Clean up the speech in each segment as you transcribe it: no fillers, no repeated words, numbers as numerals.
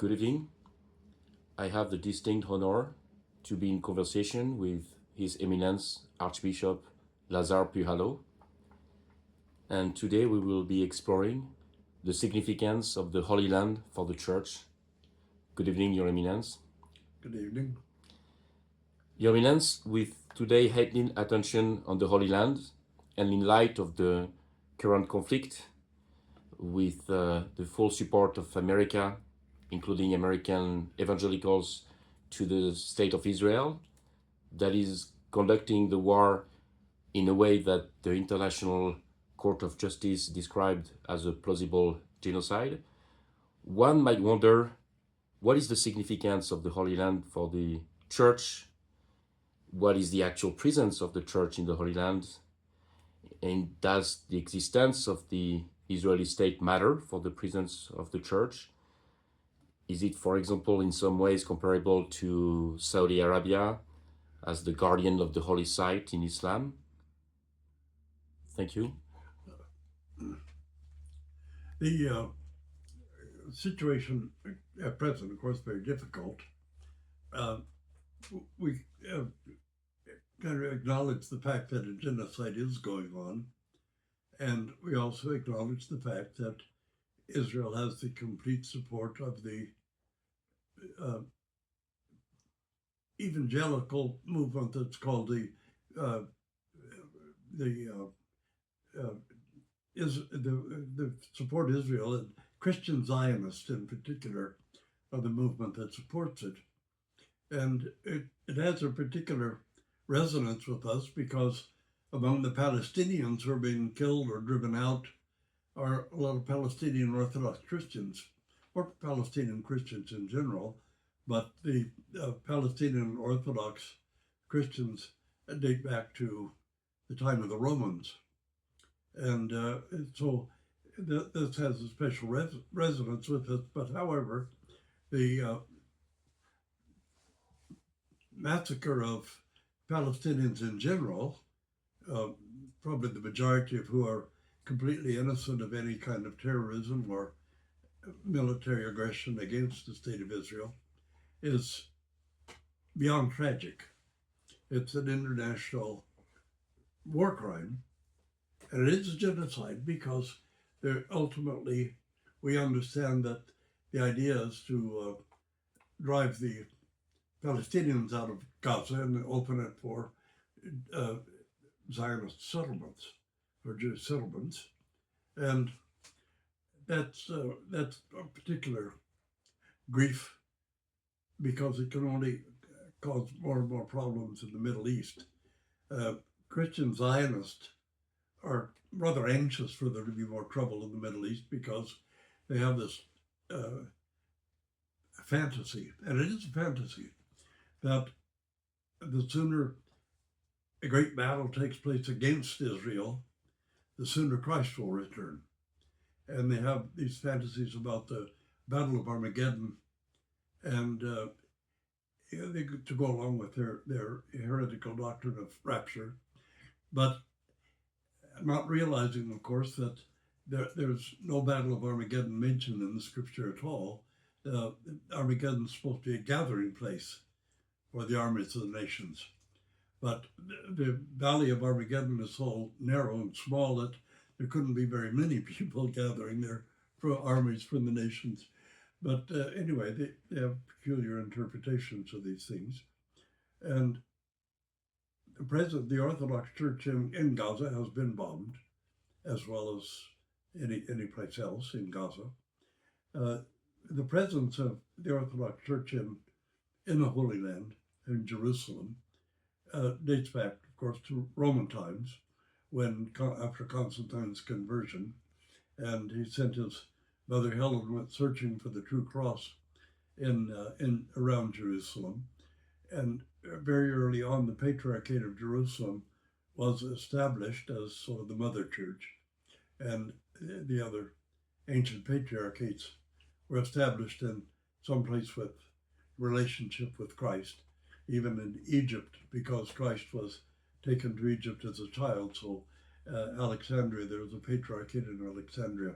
Good evening. I have the distinct honor to be in conversation with His Eminence Archbishop Lazar Puhalo, and today we will be exploring the significance of the Holy Land for the Church. Good evening, Your Eminence. Good evening. Your Eminence, with today heightened attention on the Holy Land, and in light of the current conflict, with the full support of America, including American evangelicals, to the State of Israel, that is conducting the war in a way that the International Court of Justice described as a plausible genocide, one might wonder, what is the significance of the Holy Land for the Church? What is the actual presence of the Church in the Holy Land? And does the existence of the Israeli state matter for the presence of the Church? Is it, for example, in some ways comparable to Saudi Arabia as the guardian of the holy site in Islam? Thank you. The situation at present, of course, very difficult. We kind of acknowledge the fact that a genocide is going on, and we also acknowledge the fact that Israel has the complete support of the evangelical movement that's called the support Israel, and Christian Zionists in particular are the movement that supports it. And it has a particular resonance with us because among the Palestinians who are being killed or driven out are a lot of Palestinian Orthodox Christians, or Palestinian Christians in general, but the Palestinian Orthodox Christians date back to the time of the Romans. And so this has a special resonance with us. But however, the massacre of Palestinians in general, probably the majority of who are completely innocent of any kind of terrorism or military aggression against the state of Israel, is beyond tragic. It's an international war crime, and it is a genocide because ultimately we understand that the idea is to drive the Palestinians out of Gaza and open it for Zionist settlements, or Jewish settlements, and that's a particular grief because it can only cause more and more problems in the Middle East. Christian Zionists are rather anxious for there to be more trouble in the Middle East because they have this fantasy, and it is a fantasy, that the sooner a great battle takes place against Israel, the sooner Christ will return. And they have these fantasies about the Battle of Armageddon, and to go along with their heretical doctrine of rapture, but not realizing, of course, that there's no Battle of Armageddon mentioned in the scripture at all. Armageddon is supposed to be a gathering place for the armies of the nations. But the Valley of Armageddon is so narrow and small that there couldn't be very many people gathering there for armies from the nations. But anyway, they have peculiar interpretations of these things. And the Orthodox Church in Gaza has been bombed, as well as any place else in Gaza. The presence of the Orthodox Church in the Holy Land, in Jerusalem, dates back, of course, to Roman times, when after Constantine's conversion, and he sent his mother Helen went searching for the true cross in around Jerusalem, and very early on, the Patriarchate of Jerusalem was established as sort of the mother church, and the other ancient patriarchates were established in some place with relationship with Christ, even in Egypt, because Christ was taken to Egypt as a child. So Alexandria, there was a patriarchate in Alexandria.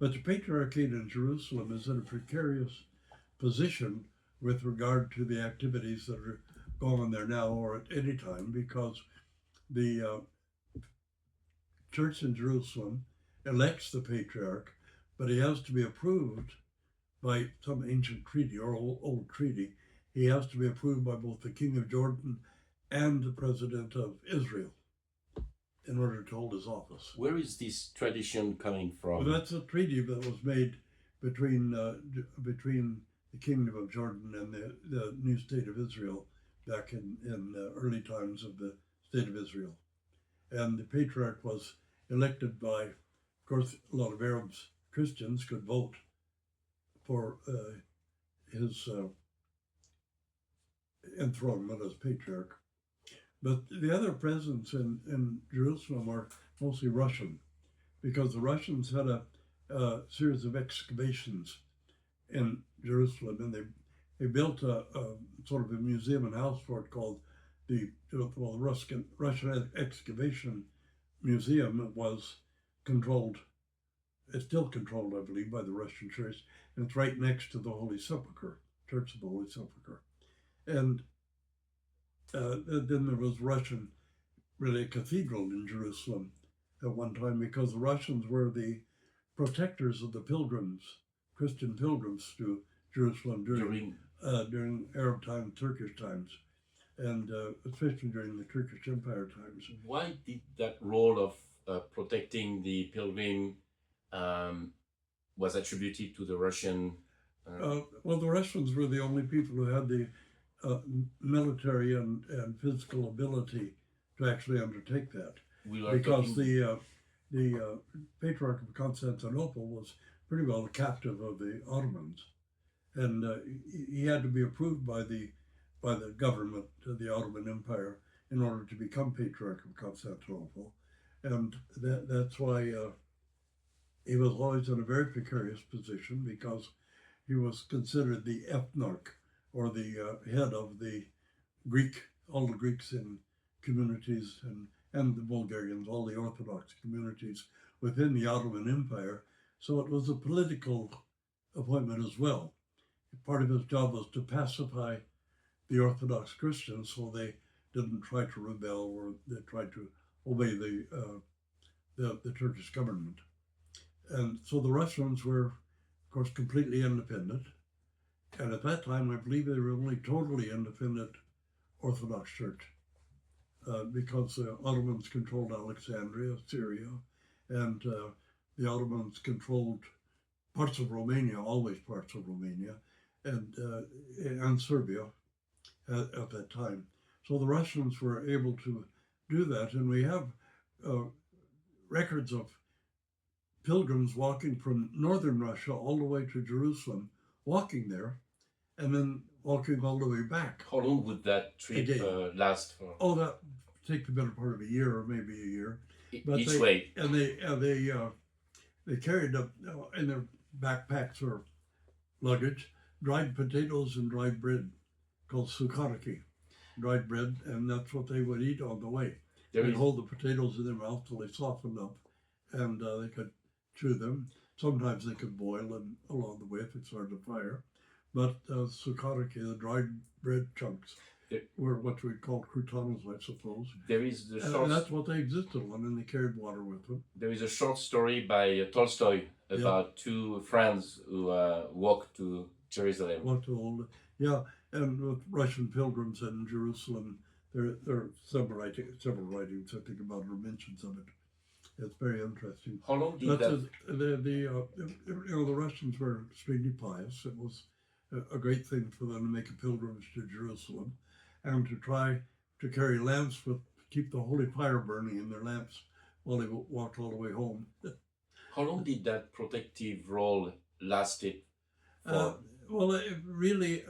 But the patriarchate in Jerusalem is in a precarious position with regard to the activities that are going on there now or at any time, because the church in Jerusalem elects the patriarch, but he has to be approved by some ancient treaty or old treaty. He has to be approved by both the king of Jordan and the president of Israel in order to hold his office. Where is this tradition coming from? Well, that's a treaty that was made between the kingdom of Jordan and the new state of Israel back in the early times of the state of Israel. And the patriarch was elected by, of course, a lot of Arabs, Christians could vote for his enthronement as patriarch. But the other presence in Jerusalem are mostly Russian, because the Russians had a series of excavations in Jerusalem, and they built a sort of a museum and house for it called the Russian Excavation Museum. It was controlled, it's still controlled, I believe, by the Russian Church, and it's right next to the Holy Sepulchre, Church of the Holy Sepulchre. And then there was Russian, really, a cathedral in Jerusalem at one time, because the Russians were the protectors of the pilgrims, Christian pilgrims to Jerusalem during Arab times, Turkish times, and especially during the Turkish Empire times. Why did that role of protecting the pilgrim was attributed to the Russian? Well, the Russians were the only people who had the military and physical ability to actually undertake that, because the Patriarch of Constantinople was pretty well a captive of the Ottomans, and he had to be approved by the government of the Ottoman Empire in order to become Patriarch of Constantinople, and that's why he was always in a very precarious position, because he was considered the ethnarch, or the head of the all the Greeks in communities, and the Bulgarians, all the Orthodox communities within the Ottoman Empire. So it was a political appointment as well. Part of his job was to pacify the Orthodox Christians so they didn't try to rebel or they tried to obey the Turkish government. And so the Russians were, of course, completely independent. And at that time, I believe they were only totally independent Orthodox Church, because the Ottomans controlled Alexandria, Syria, and the Ottomans controlled parts of Romania, always parts of Romania, and Serbia at that time. So the Russians were able to do that, and we have records of pilgrims walking from northern Russia all the way to Jerusalem, walking there, and then walking all the way back. How long would that trip last for? Oh, that take the better part of a year, or maybe a year. But each way. And they carried up in their backpacks or luggage dried potatoes and dried bread, called sukhariki, dried bread, and that's what they would eat on the way. They'd hold the potatoes in their mouth till they softened up, and they could chew them. Sometimes they could boil them along the way if it's hard to fire. But sukhariki, the dried bread chunks, were what we'd call croutons, I suppose. There is the short... And that's what they existed on, and they carried water with them. There is a short story by Tolstoy about two friends who walked to Jerusalem. And with Russian pilgrims in Jerusalem, there are several writings, I think, about or mentions of it. It's very interesting. How long did that? The Russians were extremely pious. It was a great thing for them to make a pilgrimage to Jerusalem, and to try to carry lamps keep the holy fire burning in their lamps while they walked all the way home. How long did that protective role lasted? Well, it really,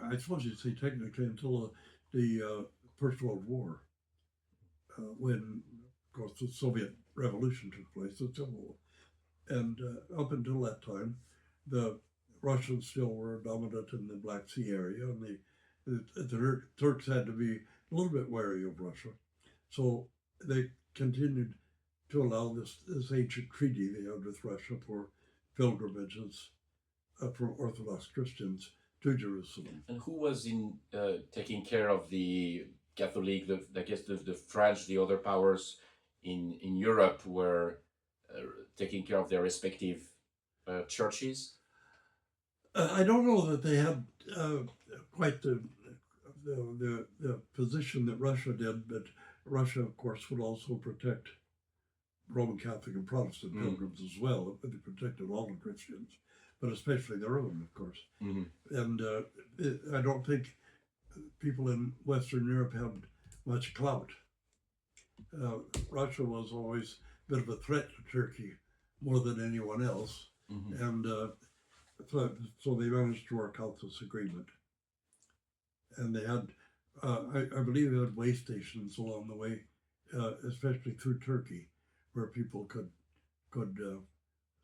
I suppose you'd say technically until the First World War, when, of course, the Soviet Revolution took place, the Civil War. And up until that time, the Russians still were dominant in the Black Sea area, and the Turks had to be a little bit wary of Russia. So they continued to allow this ancient treaty they had with Russia for pilgrimages from Orthodox Christians to Jerusalem. And who was in taking care of the Catholic, I guess the French, the other powers in Europe were taking care of their respective churches? I don't know that they had quite the position that Russia did, but Russia, of course, would also protect Roman Catholic and Protestant pilgrims as well. They protected all the Christians, but especially their own, of course. And I don't think people in Western Europe had much clout. Russia was always a bit of a threat to Turkey more than anyone else. And so they managed to work out this agreement. And they had, I believe they had way stations along the way, especially through Turkey, where people could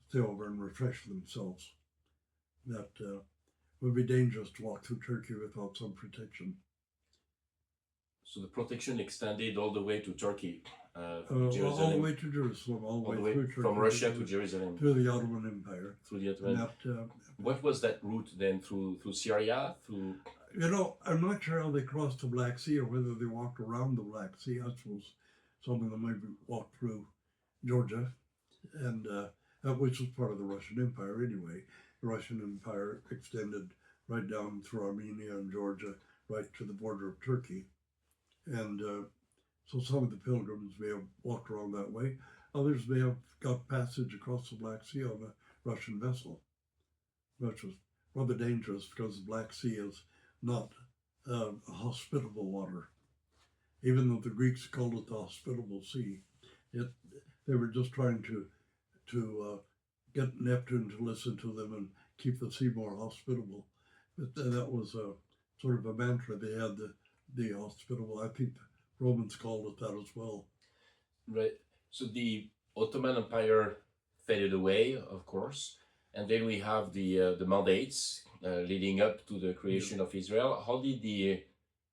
stay over and refresh themselves. That would be dangerous to walk through Turkey without some protection. So the protection extended all the way to Turkey, all the way to Jerusalem, all the way through Turkey, from Russia to Jerusalem, through the Ottoman Empire. Through the Ottoman. What was that route then? Through Syria? Through? You know, I'm not sure how they crossed the Black Sea or whether they walked around the Black Sea. I suppose some of them maybe walked through Georgia, and which was part of the Russian Empire anyway. The Russian Empire extended right down through Armenia and Georgia, right to the border of Turkey. And so some of the pilgrims may have walked around that way. Others may have got passage across the Black Sea on a Russian vessel, which was rather dangerous because the Black Sea is not a hospitable water. Even though the Greeks called it the hospitable sea, they were just trying to get Neptune to listen to them and keep the sea more hospitable. But that was a sort of a mantra they had, the hospitable. I think the Romans called it that as well. Right. So the Ottoman Empire faded away, of course, and then we have the mandates leading up to the creation of Israel. How did the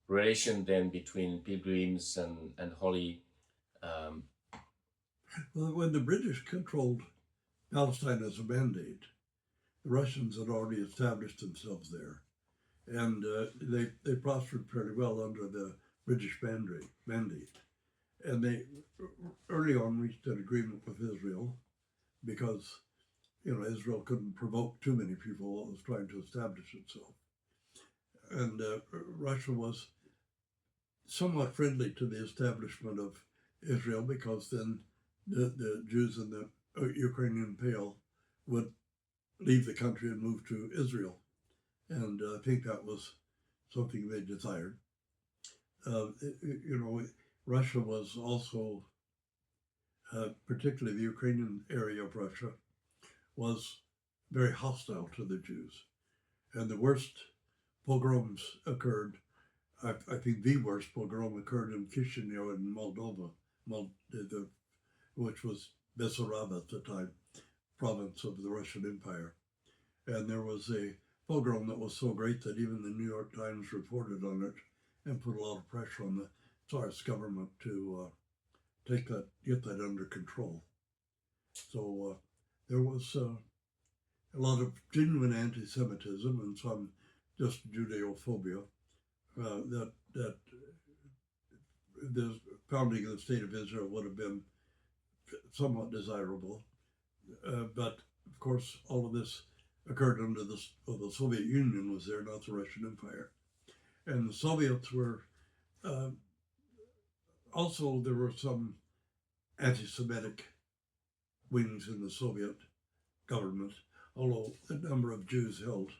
relation then between pilgrims and holy? Well, when the British controlled Palestine as a mandate, the Russians had already established themselves there, and they prospered fairly well under the British mandate. And they early on reached an agreement with Israel because, you know, Israel couldn't provoke too many people while it was trying to establish itself. And Russia was somewhat friendly to the establishment of Israel because then the Jews in the Ukrainian Pale would leave the country and move to Israel. And I think that was something they desired. You know, Russia was also, particularly the Ukrainian area of Russia, was very hostile to the Jews. And the worst pogroms occurred, I think the worst pogrom occurred in Chisinau in Moldova, which was Bessarab at the time, province of the Russian Empire. And there was a pogrom that was so great that even the New York Times reported on it and put a lot of pressure on the Tsarist government to get that under control. So there was a lot of genuine anti-Semitism and some just Judeophobia that the founding of the State of Israel would have been somewhat desirable. But of course, all of this occurred under the Soviet Union was there, not the Russian Empire. And the Soviets were, also there were some anti-Semitic wings in the Soviet government, although a number of Jews held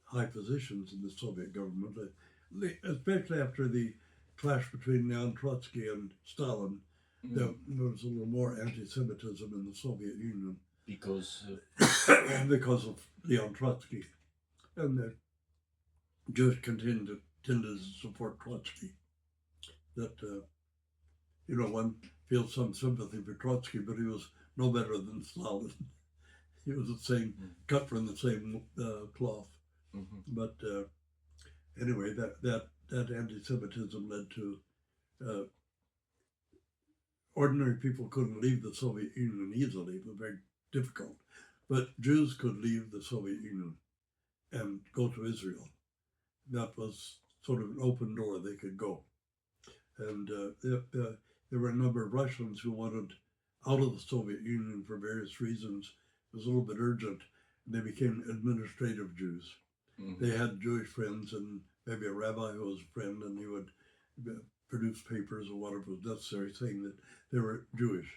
high positions in the Soviet government, especially after the clash between Leon Trotsky and Stalin. There was a little more anti-Semitism in the Soviet Union. Because of Leon Trotsky. And the Jews tended to support Trotsky. That, you know, one feels some sympathy for Trotsky, but he was no better than Stalin. He was the same, cut from the same cloth. But anyway, that anti-Semitism led to ordinary people couldn't leave the Soviet Union easily. It was very difficult But Jews could leave the Soviet Union and go to Israel. That was sort of an open door they could go. And there were a number of Russians who wanted out of the Soviet Union for various reasons. It was a little bit urgent. And they became administrative Jews. Mm-hmm. They had Jewish friends and maybe a rabbi who was a friend, and he would produce papers or whatever was necessary saying that they were Jewish.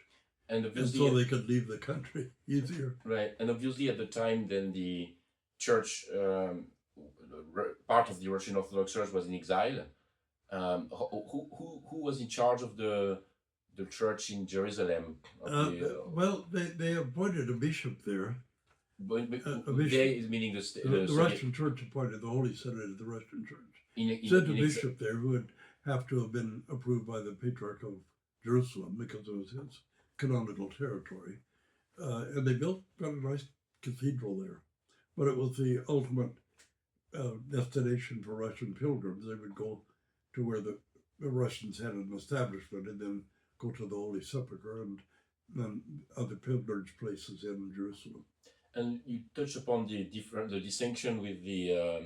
And so they could leave the country easier. Right. And obviously at the time, then the church, part of the Russian Orthodox Church was in exile. Who was in charge of the church in Jerusalem? Well, they appointed a bishop there. A bishop. They is meaning the Russian Church appointed the Holy Senate of the Russian Church. Sent a bishop there who would have to have been approved by the Patriarch of Jerusalem because it was his canonical territory. And they got a nice cathedral there. But it was the ultimate destination for Russian pilgrims. They would go to where the Russians had an establishment and then go to the Holy Sepulchre and other pilgrimage places in Jerusalem. And you touched upon the distinction with the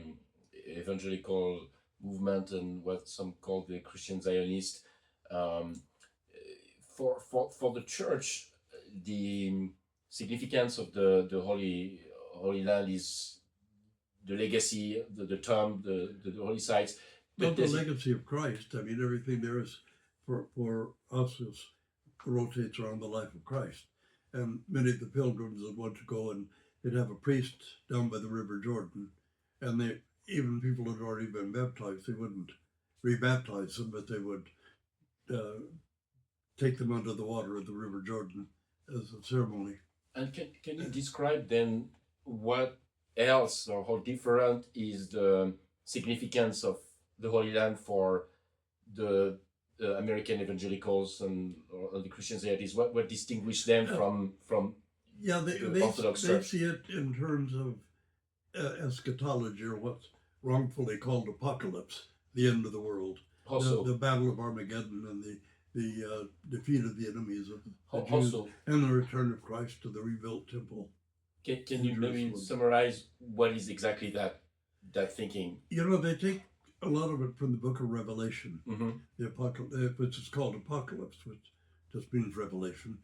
evangelical movement and what some call the Christian Zionist. For the church, the significance of the Holy Land is the legacy, the term, the holy sites. But the legacy of Christ. I mean, everything there is for us rotates around the life of Christ. And many of the pilgrims would want to go and they'd have a priest down by the River Jordan. And even people who had already been baptized, they wouldn't rebaptize them, but they would take them under the water of the River Jordan as a ceremony. And can you describe then what else or how different is the significance of the Holy Land for the American evangelicals and or the Christian Zionists? What distinguishes them from the Orthodox Church? They see it in terms of eschatology, or what's wrongfully called apocalypse, the end of the world, the Battle of Armageddon, and the defeat of the enemies of the Jews, and the return of Christ to the rebuilt temple. Can you maybe summarize what is exactly that thinking? They take a lot of it from the book of Revelation, the apocalypse, which is called Apocalypse, which just means revelation.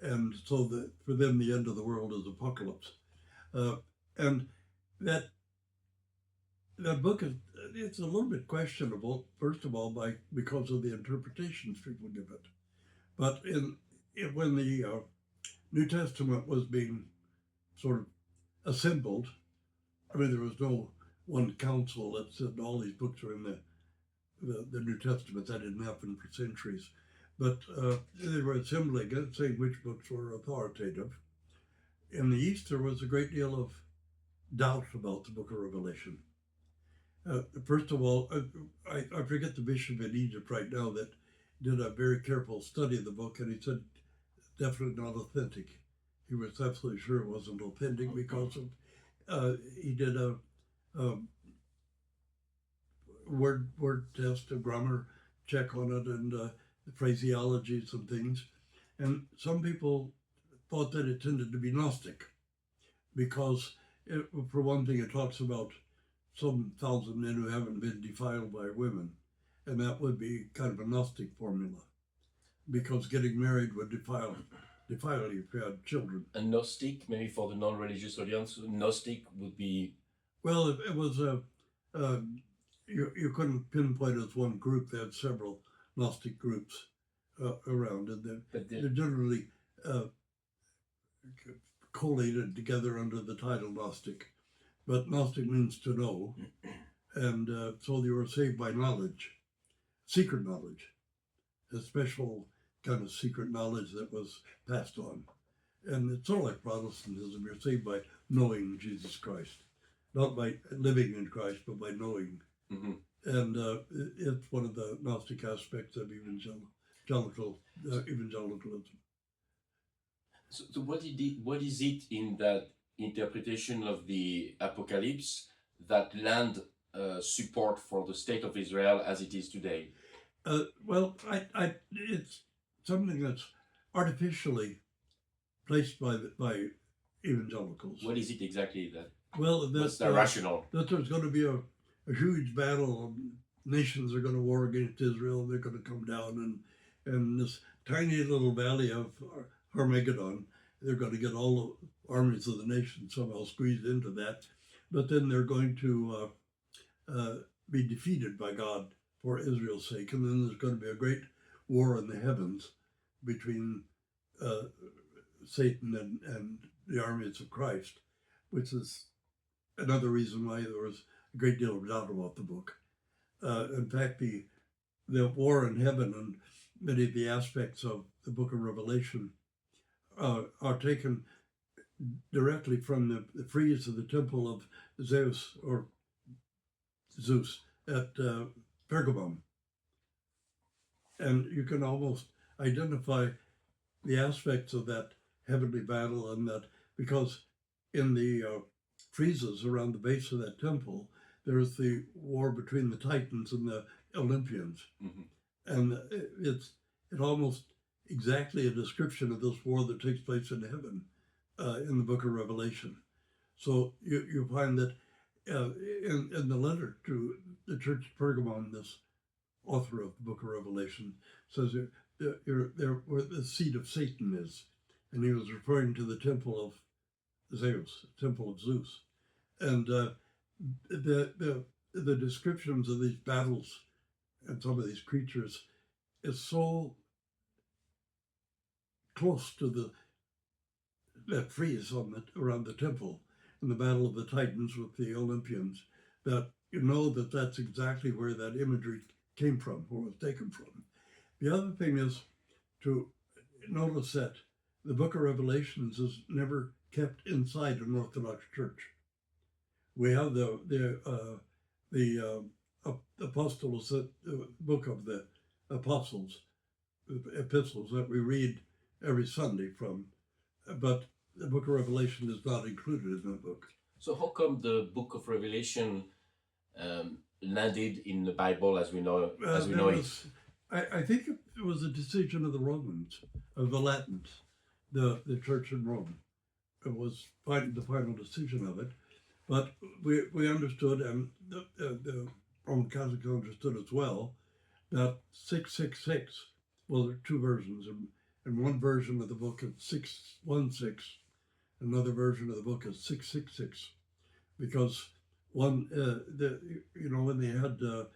And so for them, the end of the world is apocalypse. And that book it's a little bit questionable, first of all, because of the interpretations people give it. But when the New Testament was being sort of assembled, I mean, there was no one council that said all these books are in the New Testament. That didn't happen for centuries. But they were assembling it, saying which books were authoritative. In the East, there was a great deal of doubt about the book of Revelation. First of all, I forget the bishop in Egypt right now that did a very careful study of the book, and he said definitely not authentic. He was absolutely sure it wasn't authentic because he did a word test, a grammar check on it, and the phraseologies and things. And some people thought that it tended to be Gnostic because, for one thing, it talks about some 1,000 men who haven't been defiled by women. And that would be kind of a Gnostic formula because getting married would defile you if you had children. And Gnostic, maybe for the non-religious audience, Gnostic would be... Well, it was you couldn't pinpoint it as one group. They had several Gnostic groups around, and they're generally collated together under the title Gnostic. But Gnostic means to know, and so they were saved by knowledge, secret knowledge, a special kind of secret knowledge that was passed on. And it's sort of like Protestantism. You're saved by knowing Jesus Christ, not by living in Christ, but by knowing. Mm-hmm. And it's one of the Gnostic aspects of evangelicalism. So what is it in that interpretation of the Apocalypse that lend support for the state of Israel as it is today? Well, it's something that's artificially placed by evangelicals. What is it exactly that? Well, What's the rationale? That there's going to be a huge battle. Nations are going to war against Israel. They're going to come down, and this tiny little valley of Armageddon, they're going to get all the armies of the nations somehow squeezed into that. But then they're going to be defeated by God for Israel's sake. And then there's going to be a great war in the heavens between Satan and the armies of Christ, which is another reason why there was a great deal of doubt about the book. In fact, the war in heaven and many of the aspects of the book of Revelation are taken directly from the frieze of the temple of Zeus at Pergamum. And you can almost identify the aspects of that heavenly battle, and that because in the friezes around the base of that temple, there's the war between the Titans and the Olympians. Mm-hmm. And it's almost exactly a description of this war that takes place in heaven in the book of Revelation. So you find that in the letter to the church of Pergamon, this author of the book of Revelation says there where the seat of Satan is, and he was referring to the temple of Zeus, temple of Zeus, and the descriptions of these battles and some of these creatures is so close to that frieze around the temple in the battle of the Titans with the Olympians, that you know that that's exactly where that imagery came from, or was taken from. The other thing is to notice that the book of Revelations is never kept inside an Orthodox church. We have the apostles, the book of the apostles, the epistles that we read every Sunday from, but the book of Revelation is not included in that book. So how come the book of Revelation landed in the Bible as we know it? I think it was a decision of the Romans, of the Latins, the church in Rome. It was the final decision of it. But we understood, and the Roman Catholics understood as well, that 666, well, there are two versions. And one version of the book is 616, another version of the book is 666, because one, when they had the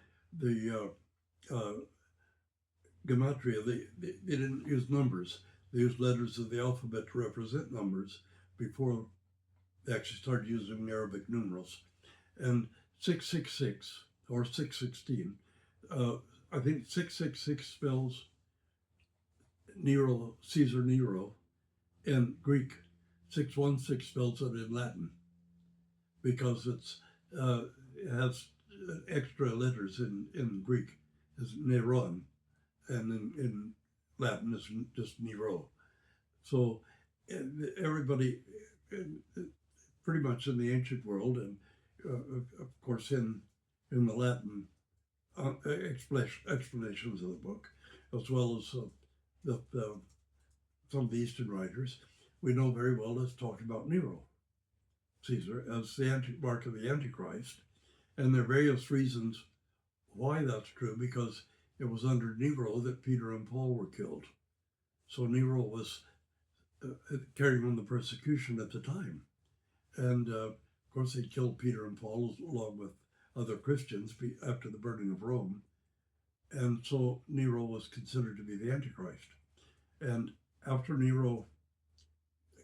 gematria, they didn't use numbers. They used letters of the alphabet to represent numbers before they actually started using Arabic numerals. And 666 or 616, I think 666 spells Nero, Caesar Nero in Greek. 616 spells it in Latin because it has extra letters in Greek. It's Neron, and in Latin it's just Nero. So everybody, pretty much in the ancient world, and of course in the Latin explanations of the book, as well as some of the Eastern writers, we know very well it's talking about Nero, Caesar, as the mark of the Antichrist. And there are various reasons why that's true, because it was under Nero that Peter and Paul were killed. So Nero was carrying on the persecution at the time. And of course, they killed Peter and Paul along with other Christians after the burning of Rome. And so Nero was considered to be the Antichrist. And after Nero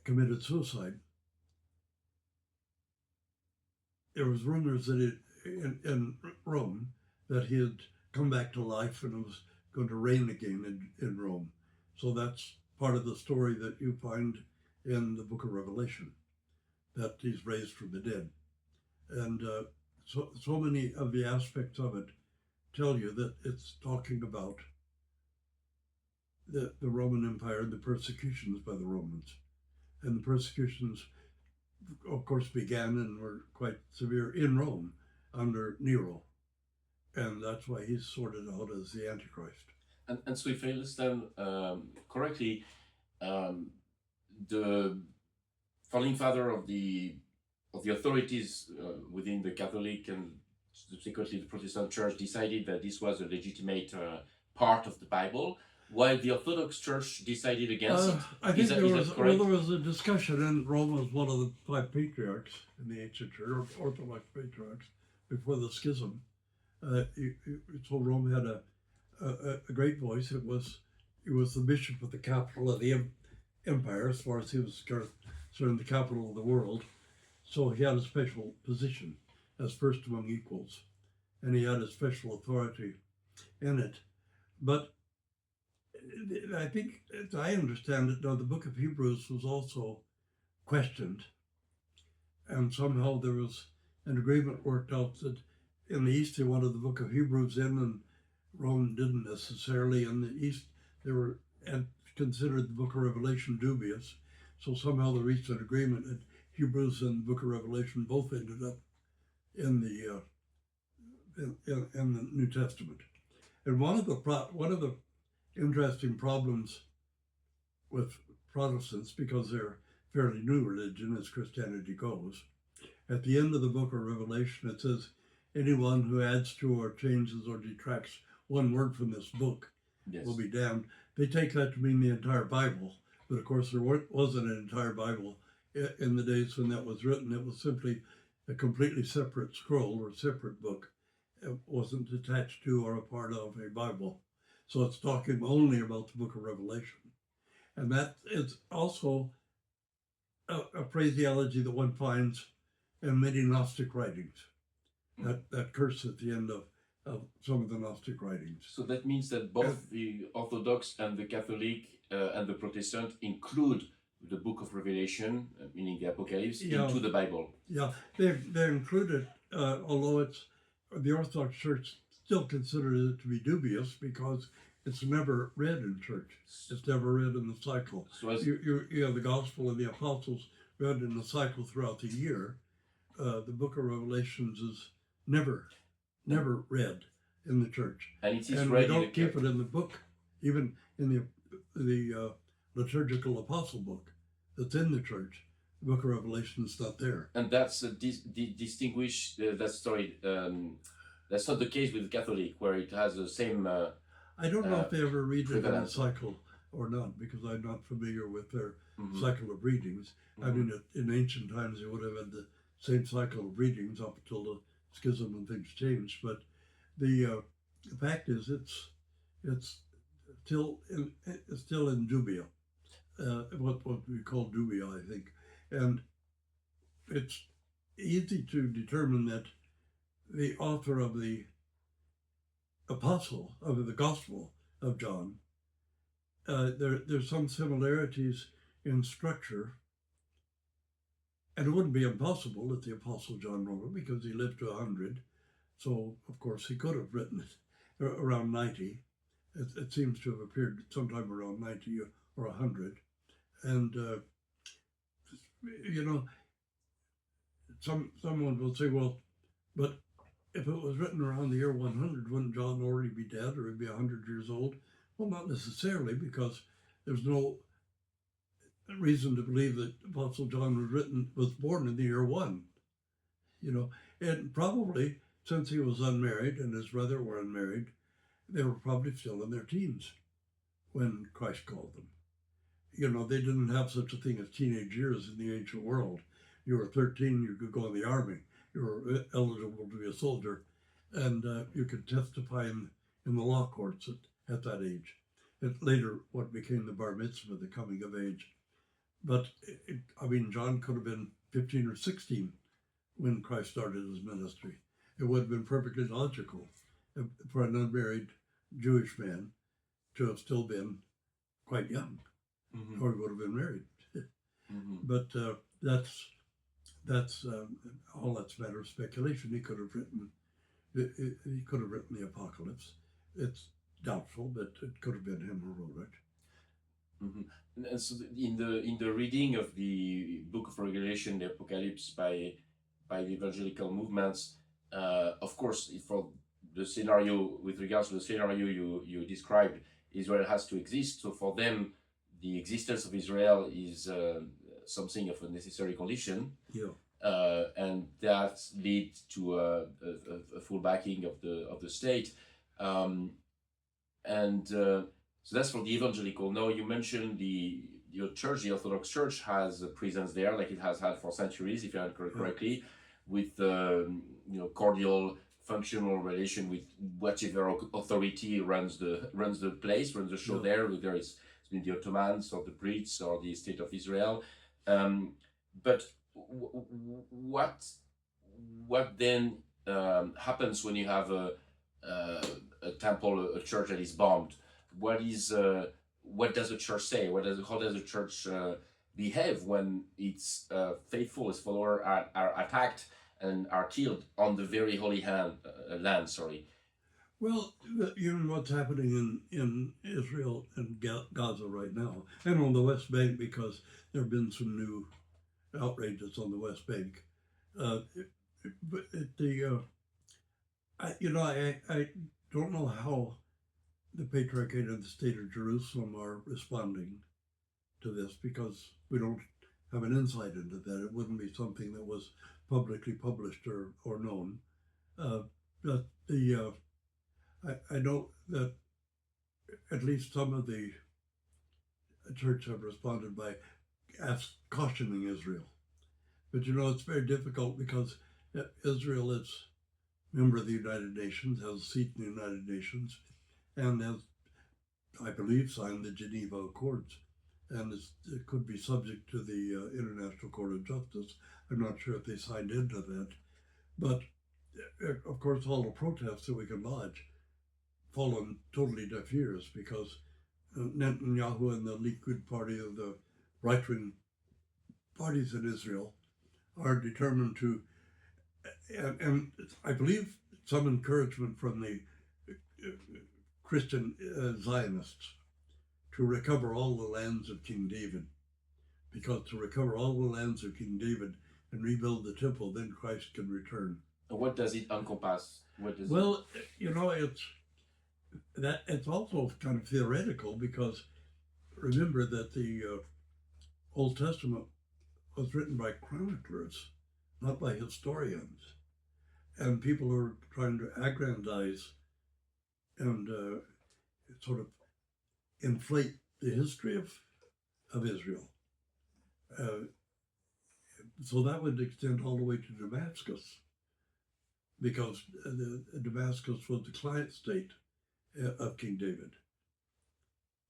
committed suicide, there was rumors that in Rome that he had come back to life and was going to reign again in Rome. So that's part of the story that you find in the book of Revelation, that he's raised from the dead. And so many of the aspects of it tell you that it's talking about the Roman Empire and the persecutions by the Romans. And the persecutions, of course, began and were quite severe in Rome under Nero. And that's why he's sorted out as the Antichrist. And so if I understand correctly, the founding father of the authorities within the Catholic and subsequently the Protestant Church decided that this was a legitimate part of the Bible, while the Orthodox Church decided against it. I think there was correct? there was a discussion, and Rome was one of the 5 patriarchs in the ancient church, or Orthodox patriarchs, before the schism. So Rome had a great voice. It was the bishop of the capital of the empire, as far as he was concerned, the capital of the world. So he had a special position as first among equals, and he had a special authority in it. But I think, as I understand it, now the book of Hebrews was also questioned, and somehow there was an agreement worked out that in the East they wanted the book of Hebrews in, and Rome didn't necessarily. In the East, they were considered the book of Revelation dubious, so somehow they reached an agreement that Hebrews and the book of Revelation both ended up in the in the New Testament. And one of the interesting problems with Protestants, because they're a fairly new religion as Christianity goes, at the end of the book of Revelation it says, anyone who adds to or changes or detracts one word from this book will be damned. They take that to mean the entire Bible, but of course there wasn't an entire Bible in the days when that was written. It was simply a completely separate scroll or separate book. It wasn't attached to or a part of a Bible. So it's talking only about the book of Revelation. And that is also a phraseology that one finds in many Gnostic writings, that curse at the end of some of the Gnostic writings. So that means that both the Orthodox and the Catholic and the Protestant include the book of Revelation, meaning the Apocalypse, into the Bible. Yeah, they include it, although the Orthodox Church still considers it to be dubious because it's never read in church. It's never read in the cycle. So you have the Gospel of the Apostles read in the cycle throughout the year. The book of Revelations is never read in the church. And it is and read we don't keep it in the book, even in the liturgical apostle book that's in the church. The book of Revelation is not there. And that's distinguished. That's not the case with the Catholic, where it has the same. I don't know if they ever read it in a cycle or not, because I'm not familiar with their cycle of readings. I mean, in ancient times they would have had the same cycle of readings up until the schism and things changed. But the fact is, it's still in dubia, what we call dubia, I think, and it's easy to determine that the author of the Apostle of the Gospel of John, there's some similarities in structure, and it wouldn't be impossible that the Apostle John wrote it because he lived to 100. So of course he could have written it around 90. It seems to have appeared sometime around 90 or 100, and someone will say, well, but if it was written around the year 100, wouldn't John already be dead, or he'd be 100 years old? Well, not necessarily, because there's no reason to believe that Apostle John was born in the year 1. And probably, since he was unmarried and his brother were unmarried, they were probably still in their teens when Christ called them. They didn't have such a thing as teenage years in the ancient world. You were 13, you could go in the army. You were eligible to be a soldier, and you could testify in the law courts at that age. Later, what became the bar mitzvah, the coming of age. But, John could have been 15 or 16 when Christ started his ministry. It would have been perfectly logical for an unmarried Jewish man to have still been quite young, or he would have been married. But that's all that's a matter of speculation. He could have written the Apocalypse. It's doubtful, but it could have been him who wrote it. And so, in the reading of the Book of Revelation, the Apocalypse by the evangelical movements, of course, for the scenario, with regards to the scenario you described, Israel has to exist. So for them, the existence of Israel is something of a necessary condition, Yeah. and that lead to a full backing of the state. Um, and So that's for the evangelical. Now you mentioned your church, the Orthodox Church, has a presence there, like it has had for centuries, if I remember correctly, with cordial, functional relation with whatever authority runs the place, runs the show there. Whether it's been the Ottomans or the Brits or the State of Israel, but what then happens when you have a temple, a church that is bombed? What does the church say? How does the church behave when its faithful, its followers are attacked and are killed on the very land? Sorry. Well, what's happening in Israel and Gaza right now, and on the West Bank, because there have been some new outrages on the West Bank. But I don't know how the Patriarchate and the State of Jerusalem are responding to this, because we don't have an insight into that. It wouldn't be something that was publicly published or known. But I know that at least some of the church have responded by cautioning Israel. But it's very difficult, because Israel is a member of the United Nations, has a seat in the United Nations, and has, I believe, signed the Geneva Accords, and it could be subject to the International Court of Justice. I'm not sure if they signed into that. But, of course, all the protests that we can lodge fall on totally deaf ears, because Netanyahu and the Likud party, of the right-wing parties in Israel, are determined to, and I believe some encouragement from the Christian Zionists, to recover all the lands of King David. Because to recover all the lands of King David and rebuild the temple, then Christ can return. What does it encompass? It's also kind of theoretical, because remember that the Old Testament was written by chroniclers, not by historians. And people are trying to aggrandize and sort of inflate the history of Israel. So that would extend all the way to Damascus, because Damascus was the client state of King David.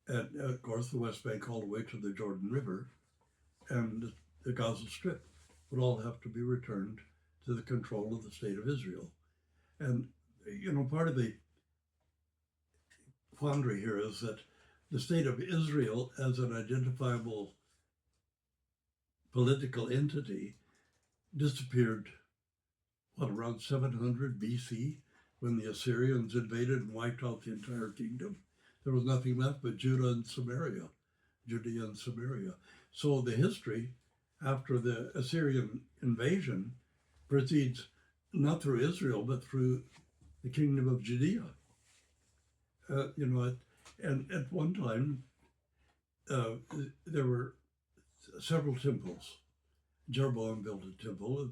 And of course, the West Bank all the way to the Jordan River, and the Gaza Strip would all have to be returned to the control of the state of Israel. And, part of the quandary here is that the state of Israel, as an identifiable political entity, disappeared, around 700 BC, when the Assyrians invaded and wiped out the entire kingdom. There was nothing left but Judea and Samaria. So the history after the Assyrian invasion proceeds not through Israel, but through the kingdom of Judea. And at one time, there were several temples. Jeroboam built a temple.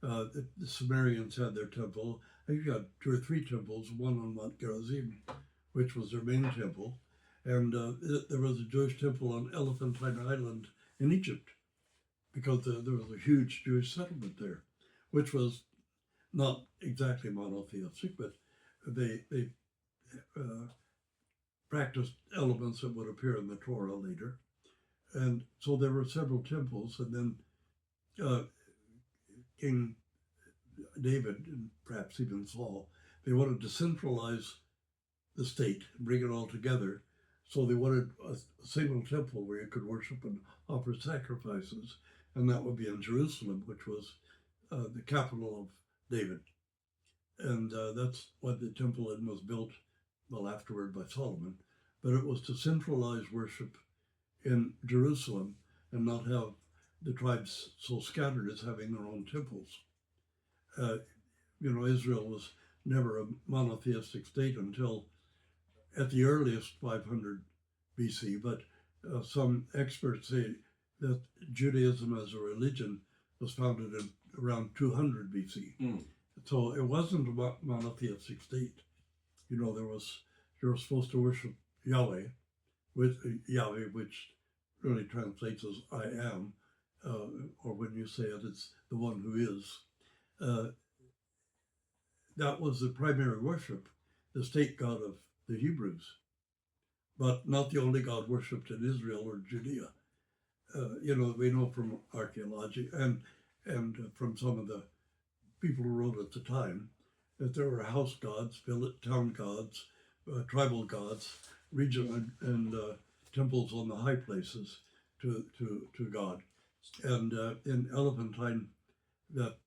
The Sumerians had their temple. I think you got 2 or 3 temples, one on Mount Gerizim, which was their main temple. And there was a Jewish temple on Elephantine Island in Egypt, because there was a huge Jewish settlement there, which was not exactly monotheistic, but they practiced elements that would appear in the Torah later. And so there were several temples, and then King David, and perhaps even Saul, they wanted to centralize the state, bring it all together. So they wanted a single temple where you could worship and offer sacrifices, and that would be in Jerusalem, which was the capital of David. And that's why the temple was built, afterward by Solomon. But it was to centralize worship in Jerusalem and not have the tribes so scattered as having their own temples. Israel was never a monotheistic state until at the earliest 500 BC, but some experts say that Judaism as a religion was founded in around 200 BC. So it wasn't a monotheistic state. You know, you were supposed to worship Yahweh, which really translates as I am, or when you say it, it's the one who is. That was the primary worship, the state god of the Hebrews, but not the only god worshipped in Israel or Judea. You know, we know from archaeology and from some of the people who wrote at the time that there were house gods, town gods, tribal gods, regional and temples on the high places to God. And in Elephantine, that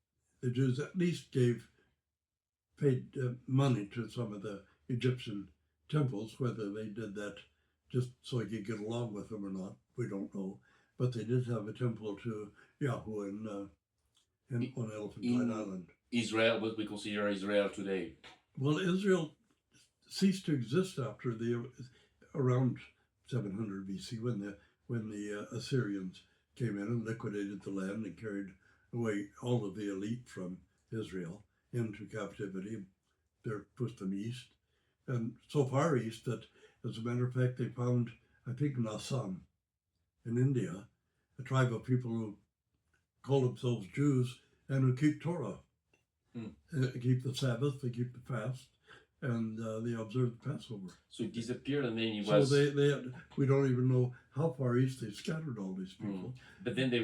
the Jews at least paid money to some of the Egyptian temples. Whether they did that just so you could get along with them or not, we don't know. But they did have a temple to Yahweh on Elephantine Island. Israel, what we consider Israel today. Well, Israel ceased to exist after around 700 BC when the Assyrians came in and liquidated the land and carried away all of the elite from Israel into captivity. They pushed them east, and so far east that, as a matter of fact, they found, I think, in Assam, in India, a tribe of people who call themselves Jews and who keep Torah. They keep the Sabbath, they keep the fast, and they observe the Passover. So it disappeared, and then it was. So we don't even know how far east they scattered all these people. But then they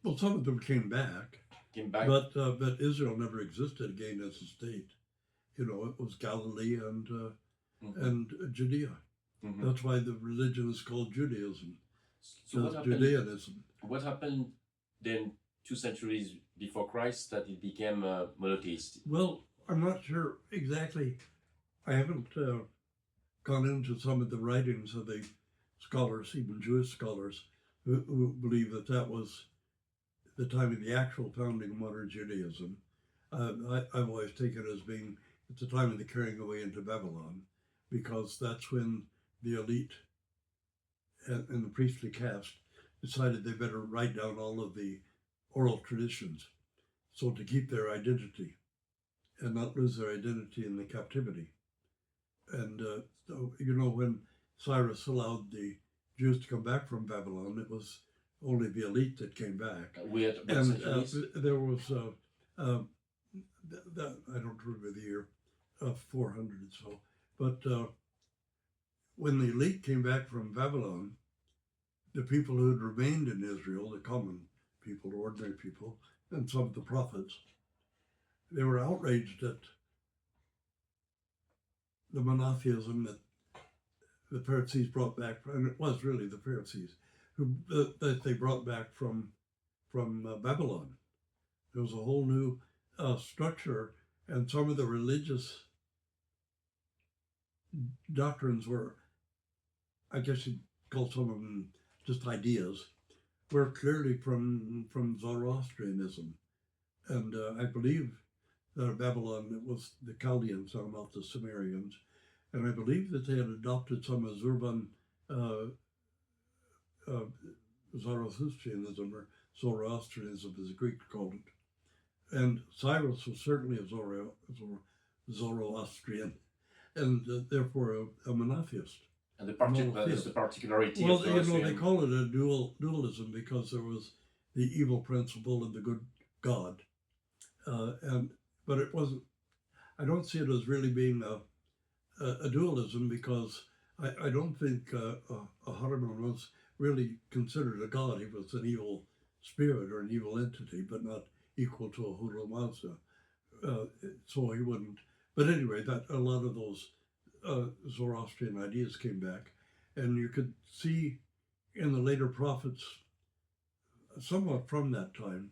well, some of them came back. But Israel never existed again as a state. You know, it was Galilee and Judea. That's why the religion is called Judaism. So what happened, Judaism. What happened then 2 centuries before Christ that it became monotheistic? Well, I'm not sure exactly. I haven't gone into some of the writings of the scholars, even Jewish scholars, who believe that was the time of the actual founding of modern Judaism. I've always taken it as being at the time of the carrying away into Babylon, because that's when the elite and the priestly caste decided they better write down all of the oral traditions, so to keep their identity and not lose their identity in the captivity. And so, you know, when Cyrus allowed the Jews to come back from Babylon, it was only the elite that came back. There was I don't remember the year, 400 or so, but when the elite came back from Babylon, the people who had remained in Israel, the common people, ordinary people, and some of the prophets, they were outraged at the monotheism that the Pharisees brought back, and it was really the Pharisees that they brought back from Babylon. There was a whole new structure, and some of the religious doctrines were, I guess you'd call some of them just ideas, were clearly from Zoroastrianism. And I believe that Babylon, it was the Chaldeans, not the Sumerians, and I believe that they had adopted some of Zoroastrianism, or Zoroastrianism as the Greeks called it. And Cyrus was certainly a Zoroastrian, and therefore a monotheist. And the particularity well, you know, they call it a dualism because there was the evil principle and the good God. But it wasn't, I don't see it as really being a dualism, because I don't think HolyLand was really considered a god. He was an evil spirit or an evil entity, but not equal to a Hulu Mazda. So he wouldn't. But anyway, that a lot of those Zoroastrian ideas came back, and you could see in the later prophets, somewhat from that time,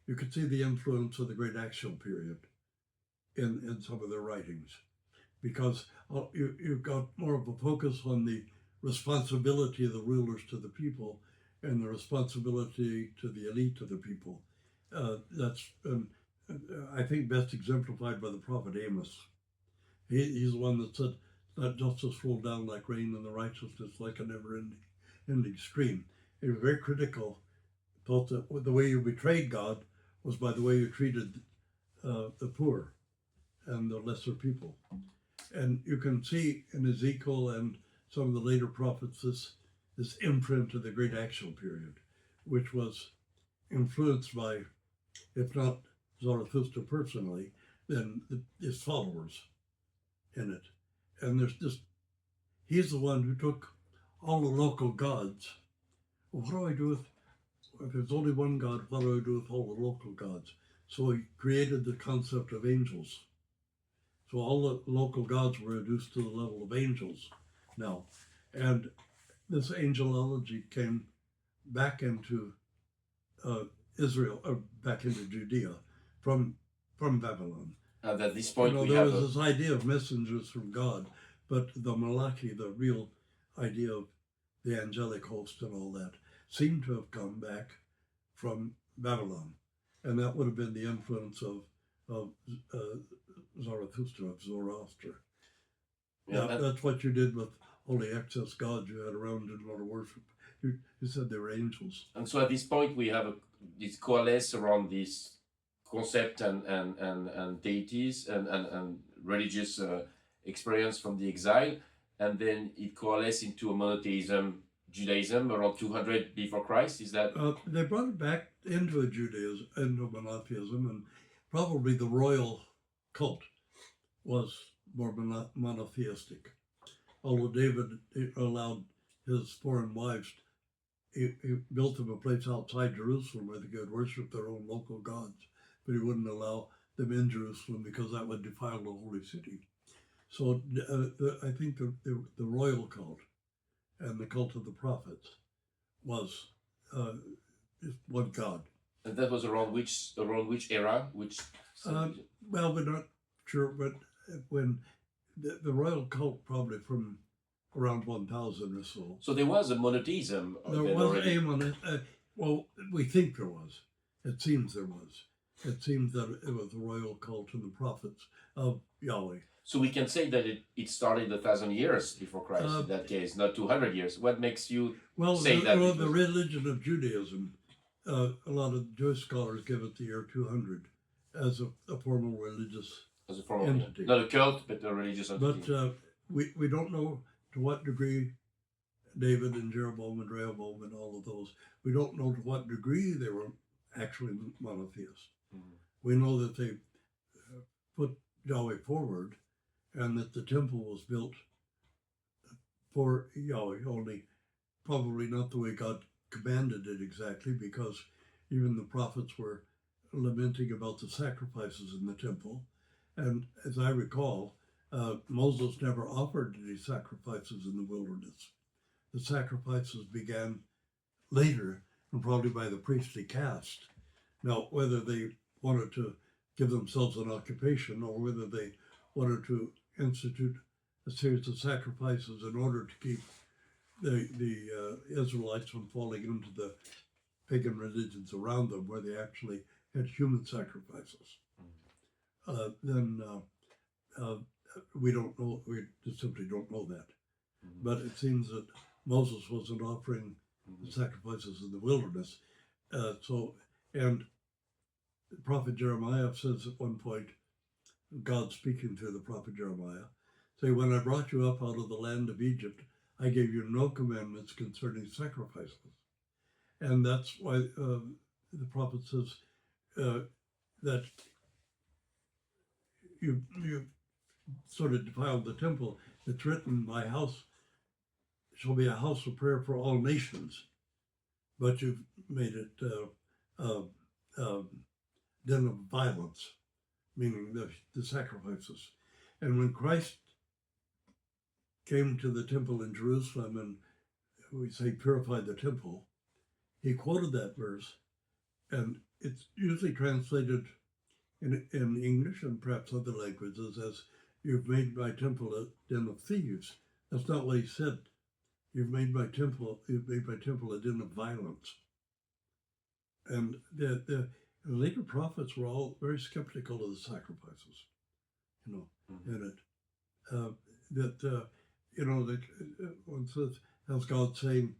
you could see the influence of the Great Axial Period in some of their writings, because you've got more of a focus on the responsibility of the rulers to the people and the responsibility to the elite of the people. That's, I think, best exemplified by the prophet Amos. He's the one that said, "Let justice roll down like rain and the righteousness like a never-ending in the extreme. He was very critical, thought that the way you betrayed God was by the way you treated the poor and the lesser people. And you can see in Ezekiel and some of the later prophets this imprint of the Great Axial Period, which was influenced by, if not Zarathustra personally, then his followers in it. And there's this, he's the one who took all the local gods. Well, what do I do with, if there's only one God, what do I do with all the local gods? So he created the concept of angels. So all the local gods were reduced to the level of angels now. And this angelology came back into Israel, or back into Judea from Babylon. And at this point, there was this idea of messengers from God, but the Malachi, the real idea of the angelic host and all that, seemed to have come back from Babylon. And that would have been the influence of Zarathustra, of Zoroaster. Yeah, that's what you did with all the excess gods you had around in order to worship. You said they were angels. And so at this point, we have this coalesce around this concept and deities and religious experience from the exile, and then it coalesced into a monotheism, Judaism, around 200 before Christ. Is that? They brought it back into a Judaism, into monotheism, and probably the royal cult was more monotheistic. Although David allowed his foreign wives, he built them a place outside Jerusalem where they could worship their own local gods, but he wouldn't allow them in Jerusalem because that would defile the holy city. So I think the royal cult and the cult of the prophets was just one god. And that was around which era? Well, we're not sure, but when the royal cult probably from around 1000 or so. So there was a monotheism. There was a monotheism. Well, we think there was. It seems there was. It seems that it was the royal cult and the prophets of Yahweh. So we can say that it started 1,000 years before Christ in that case, not 200 years. What makes you say that? Well, the religion of Judaism, a lot of Jewish scholars give it the year 200 as a formal religious entity. Not a cult, but a religious entity. But we don't know to what degree David and Jeroboam and Rehoboam and all of those, we don't know to what degree they were actually monotheists. Mm-hmm. We know that they put Yahweh forward and that the temple was built for Yahweh, only probably not the way God commanded it exactly, because even the prophets were lamenting about the sacrifices in the temple. And as I recall, Moses never offered any sacrifices in the wilderness. The sacrifices began later, and probably by the priestly caste. Now, whether they wanted to give themselves an occupation or whether they wanted to institute a series of sacrifices in order to keep the Israelites from falling into the pagan religions around them, where they actually had human sacrifices. Then we don't know. We just simply don't know that. Mm-hmm. But it seems that Moses wasn't offering the sacrifices in the wilderness. And the prophet Jeremiah says at one point, God speaking to the prophet Jeremiah, say, when I brought you up out of the land of Egypt, I gave you no commandments concerning sacrifices. And that's why the prophet says that you sort of defiled the temple. It's written, my house shall be a house of prayer for all nations, but you've made it den of violence, meaning the sacrifices. And when Christ came to the temple in Jerusalem and we say purified the temple, he quoted that verse, and it's usually translated in English and perhaps other languages as, you've made my temple a den of thieves. That's not what he said. You've made my temple a den of violence. And the later prophets were all very skeptical of the sacrifices, in it. One says, how's God saying,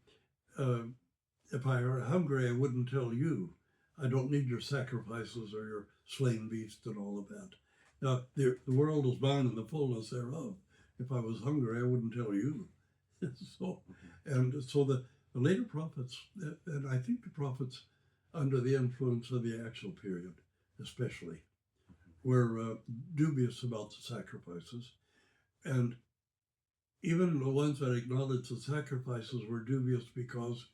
if I were hungry, I wouldn't tell you. I don't need your sacrifices or your slain beast and all of that. Now, the world is mine and the fullness thereof. If I was hungry, I wouldn't tell you. So, and so the later prophets, and I think the prophets under the influence of the actual period, especially, were dubious about the sacrifices. And even the ones that acknowledged the sacrifices were dubious because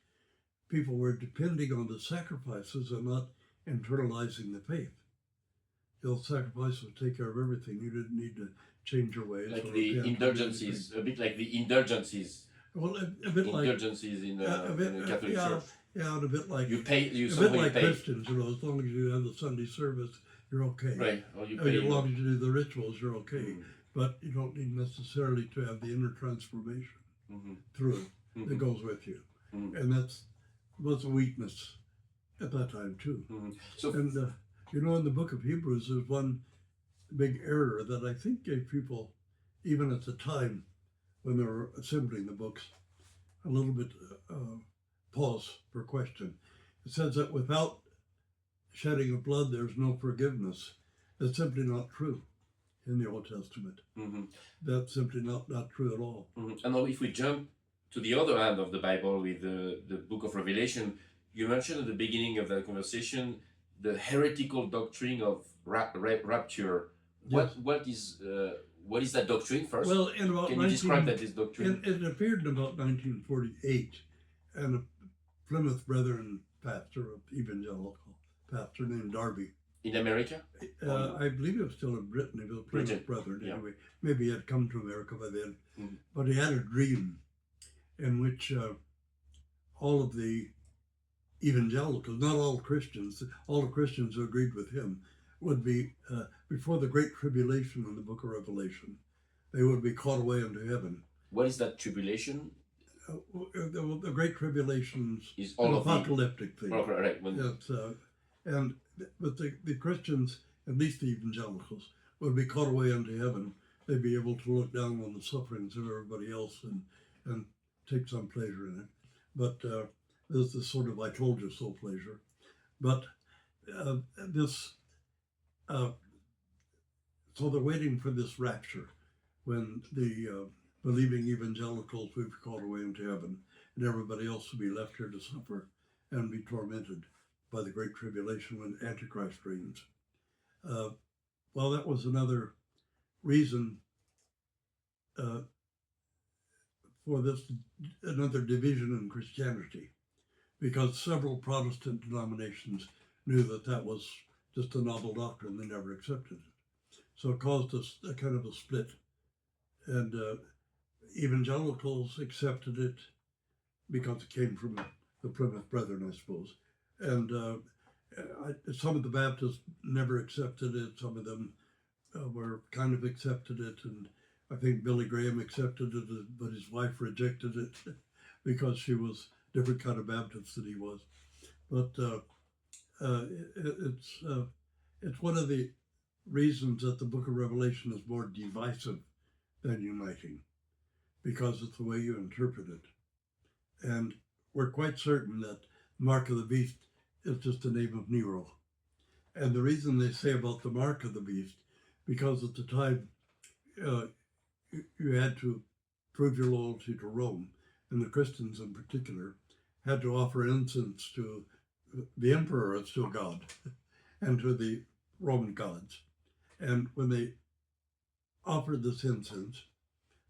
people were depending on the sacrifices and not internalizing the faith. The sacrifice would take care of everything. You didn't need to change your ways. Like the indulgences, a bit like the indulgences. Well, a bit indulgences like in the Catholic Church. Yeah, and a bit like you Christians. You know, as long as you have the Sunday service, you're okay. Right. Or you I mean, as long as you do the rituals, you're okay. But you don't need necessarily to have the inner transformation through it that goes with you, and that's was a weakness at that time too. So, and you know, in the book of Hebrews, there's one big error that I think gave people, even at the time when they were assembling the books, a little bit pause for question. It says that without shedding of blood, there's no forgiveness. That's simply not true in the Old Testament. That's simply not true at all. And now if we jump to the other end of the Bible with the book of Revelation, you mentioned at the beginning of that conversation the heretical doctrine of rapture. Yes. What is that doctrine first? Well, in about can you describe that this doctrine? It appeared in about 1948, and a Plymouth Brethren pastor, an evangelical pastor named Darby. In America? I believe he was still in Britain. He was a Plymouth Brethren anyway. Maybe he had come to America by then. But he had a dream in which all of the evangelicals, not all Christians, all the Christians who agreed with him, would be, before the Great Tribulation in the book of Revelation, they would be caught away into heaven. What is that tribulation? The Great Tribulation is all an apocalyptic thing. Oh, right. But the Christians, at least the evangelicals, would be caught away into heaven. They'd be able to look down on the sufferings of everybody else and take some pleasure in it. But there's this sort of I told you so pleasure. But so they're waiting for this rapture when the believing evangelicals will be called away into heaven and everybody else will be left here to suffer and be tormented by the Great Tribulation when Antichrist reigns. Well, that was another reason for this, another division in Christianity, because several Protestant denominations knew that that was just a novel doctrine. They never accepted it. So it caused a kind of a split. And evangelicals accepted it because it came from the Plymouth Brethren, I suppose. And some of the Baptists never accepted it. Some of them were kind of accepted it. And I think Billy Graham accepted it, but his wife rejected it because she was a different kind of Baptist than he was. But it's one of the reasons that the book of Revelation is more divisive than uniting, because it's the way you interpret it. And we're quite certain that Mark of the Beast is just the name of Nero. And the reason they say about the Mark of the Beast, because at the time you had to prove your loyalty to Rome, and the Christians in particular had to offer incense to the emperor, is still God, and to the Roman gods. And when they offered this incense,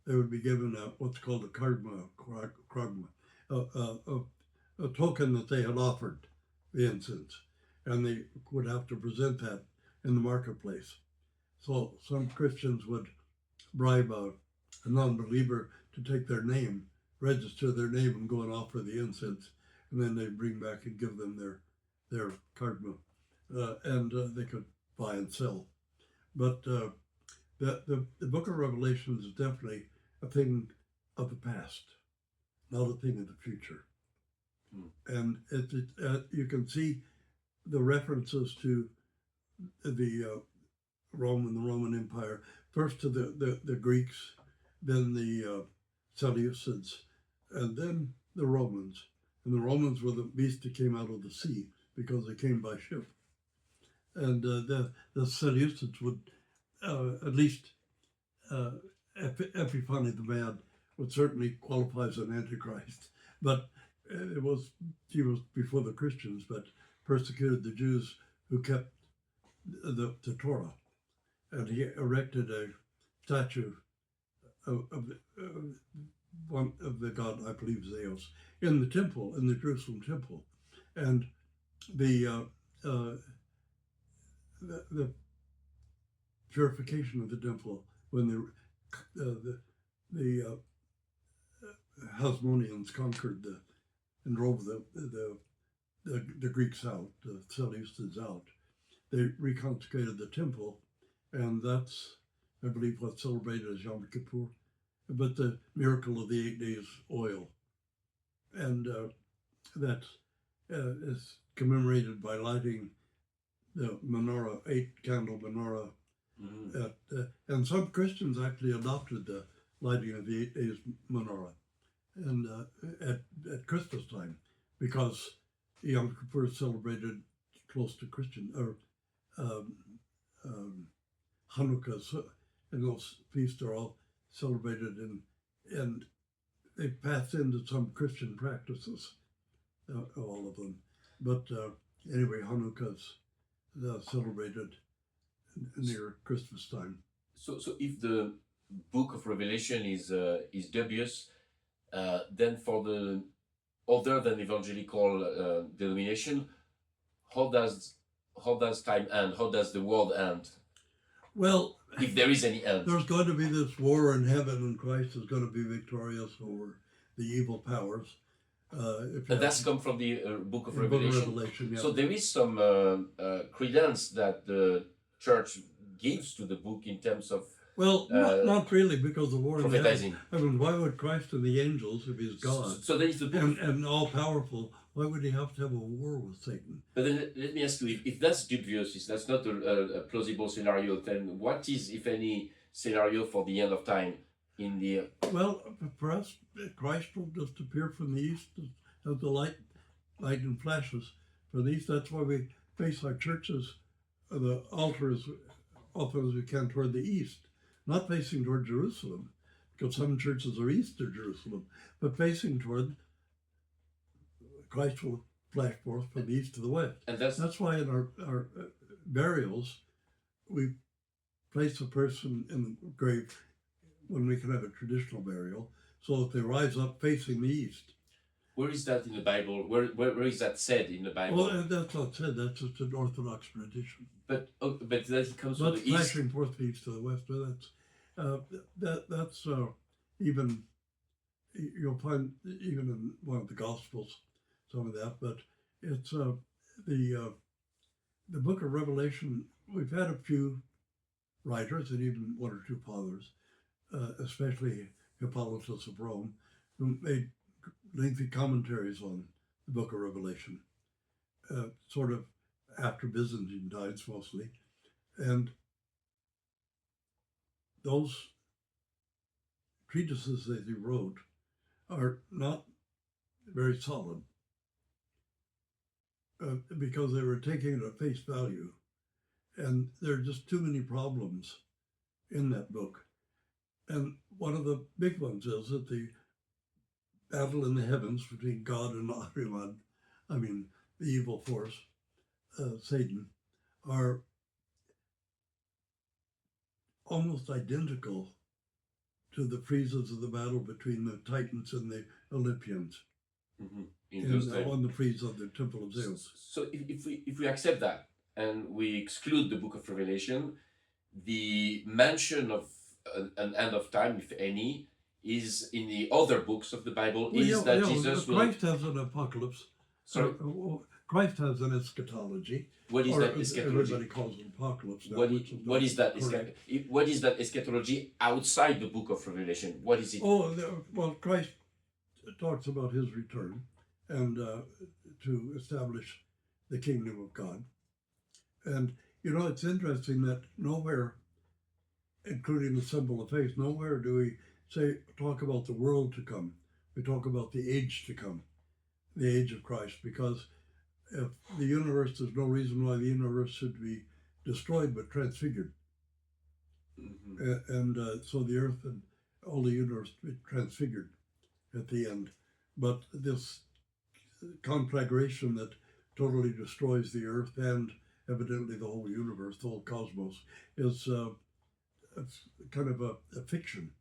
they would be given what's called a kragma, a token that they had offered the incense, and they would have to present that in the marketplace. So some Christians would bribe a non-believer to take their name, register their name, and go and offer the incense, and then they'd bring back and give them their kragma, and they could buy and sell. But the book of Revelation is definitely a thing of the past, not a thing of the future. And you can see the references to the Roman Empire, first to the Greeks, then the Seleucids, and then the Romans. and the Romans were the beast that came out of the sea because they came by ship. And the St. Eustace would, at least Epiphany the Mad, would certainly qualify as an antichrist. But he was before the Christians, but persecuted the Jews who kept the Torah. And he erected a statue of one of the god, I believe Zeus, in the temple, in the Jerusalem temple. And the purification of the temple when the Hasmoneans conquered and drove the Greeks out, the Seleucids out. They reconsecrated the temple, and that's, I believe, what's celebrated as Yom Kippur, but the miracle of the 8 days oil. And that is commemorated by lighting the menorah, 8-candle menorah. And some Christians actually adopted the lighting of the 8 days menorah and at Christmas time, because Yom Kippur is celebrated close to Christian, or Hanukkah, and those feasts are all celebrated and they passed into some Christian practices, all of them. But anyway, Hanukkah's celebrated near Christmas time. So if the book of Revelation is dubious, then for the other than evangelical denomination, how does time end? How does the world end? Well, if there is any end, there's going to be this war in heaven, and Christ is going to be victorious over the evil powers. And that's come from the book of Revelation. Yeah. So there is some credence that the church gives to the book in terms of not really, because the war in prophetizing. heaven. I mean, why would Christ and the angels, if he's God, so there is the book and all powerful, why would he have to have a war with Satan? But then let me ask you, if that's dubious, if that's not a plausible scenario, then what is, if any, scenario for the end of time in the... Well, for us, Christ will just appear from the east as the light and flashes from the east. That's why we face our churches, the altar, as often as we can toward the east, not facing toward Jerusalem, because some churches are east of Jerusalem, but facing toward Christ will flash forth from the east to the west. And that's why in our burials, we place a person in the grave when we can have a traditional burial, so that they rise up facing the east. Where is that in the Bible? Where is that said in the Bible? Well, that's not said. That's just an Orthodox tradition. But that comes from the east. Flashing forth the east to the west. That's even, you'll find even in one of the Gospels some of that. But it's the book of Revelation. We've had a few writers and even one or two fathers, especially Hippolytus of Rome, who made lengthy commentaries on the book of Revelation, sort of after Byzantine times mostly. And those treatises that he wrote are not very solid because they were taking it at face value. And there are just too many problems in that book. And one of the big ones is that the battle in the heavens between God and HolyLand, I mean, the evil force, Satan, are almost identical to the friezes of the battle between the Titans and the Olympians. Mm-hmm. On the frieze of the Temple of Zeus. So if we accept that and we exclude the book of Revelation, the mention of an end of time, if any, is in the other books of the Bible. Jesus will... Christ has an apocalypse. Sorry? Christ has an eschatology. What is that eschatology? Everybody calls it apocalypse now, what is that eschatology outside the book of Revelation? What is it? Well, Christ talks about his return and to establish the kingdom of God. And, it's interesting that nowhere, including the symbol of faith, nowhere do we talk about the world to come. We talk about the age to come. the age of Christ, because if the universe, there's no reason why the universe should be destroyed but transfigured. And so the earth and all the universe be transfigured at the end. But this conflagration that totally destroys the earth and evidently the whole universe, the whole cosmos, is it's kind of a fiction.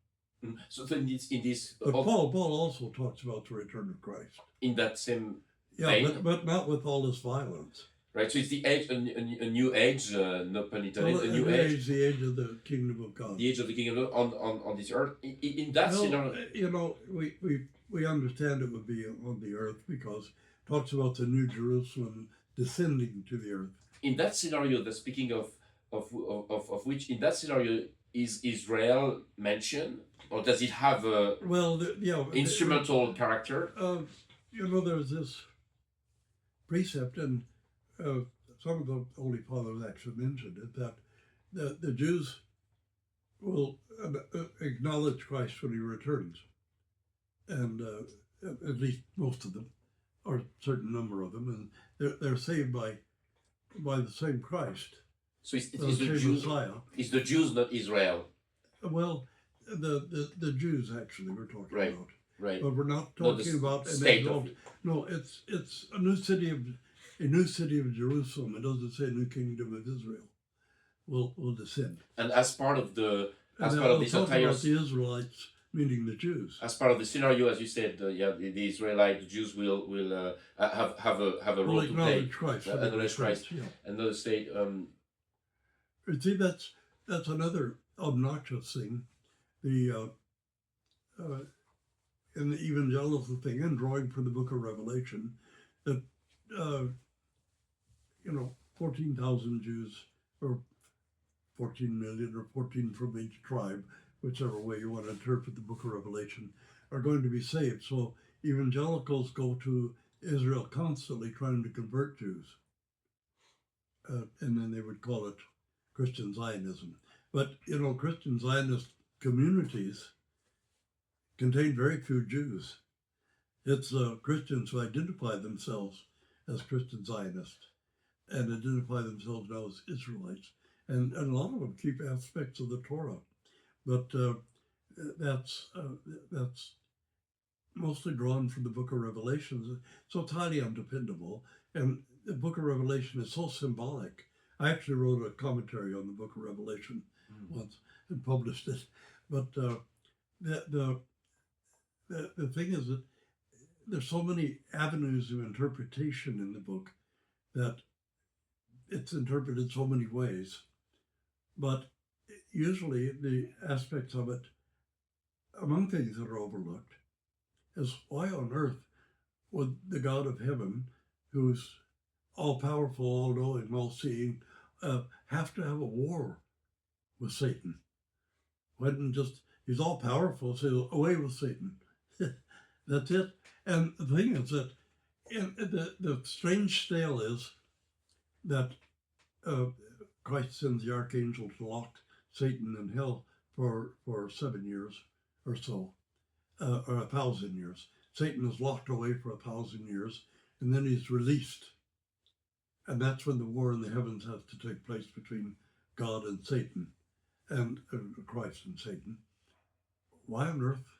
So then in this But Paul also talks about the return of Christ. In that same yeah, vein. But not with all this violence. Right, so it's the age, a new age, no pun intended, a new age. The age of the kingdom of God. The age of the kingdom of God on this earth. In that scenario, you know, we understand it would be on the earth because it talks about the New Jerusalem descending to the earth. In that scenario, the speaking of which, in that scenario, is Israel mentioned, or does it have a instrumental character? You know, there's this precept, and some of the Holy Fathers actually mentioned it, that the Jews will acknowledge Christ when he returns. And at least most of them, or a certain number of them, and they're saved by the same Christ. So it's the Jews, Messiah. It's the Jews, not Israel. Well, the Jews actually we're talking about. Right. But we're not talking about an state no, it's a new city of Jerusalem. It doesn't say new kingdom of Israel will descend. And as part of this entire about the Israelites, meaning the Jews. As part of the scenario, as you said, the Israelite, the Jews will have a role to play. Acknowledge Christ. Yeah. Another state. See, that's another obnoxious thing. The in the evangelical thing, and drawing from the Book of Revelation, that 14,000 Jews, or 14 million, or 14 from each tribe, whichever way you want to interpret the Book of Revelation, are going to be saved. So evangelicals go to Israel constantly trying to convert Jews. And then they would call it Christian Zionism. But, Christian Zionist communities contain very few Jews. It's Christians who identify themselves as Christian Zionists and identify themselves now as Israelites. And a lot of them keep aspects of the Torah. But that's mostly drawn from the Book of Revelation. So it's highly undependable. And the Book of Revelation is so symbolic. I actually wrote a commentary on the Book of Revelation once and published it. But the thing is that there's so many avenues of interpretation in the book that it's interpreted so many ways. But usually the aspects of it, among things that are overlooked, is why on earth would the God of heaven, who's all-powerful, all-knowing, all-seeing, have to have a war with Satan? Why didn't he's all-powerful, so away with Satan. That's it. And the thing is that the strange tale is that Christ sends the archangel to lock Satan in hell for 7 years or so, or 1,000 years. Satan is locked away for 1,000 years, and then he's released. And that's when the war in the heavens has to take place between God and Satan, and Christ and Satan. Why on earth?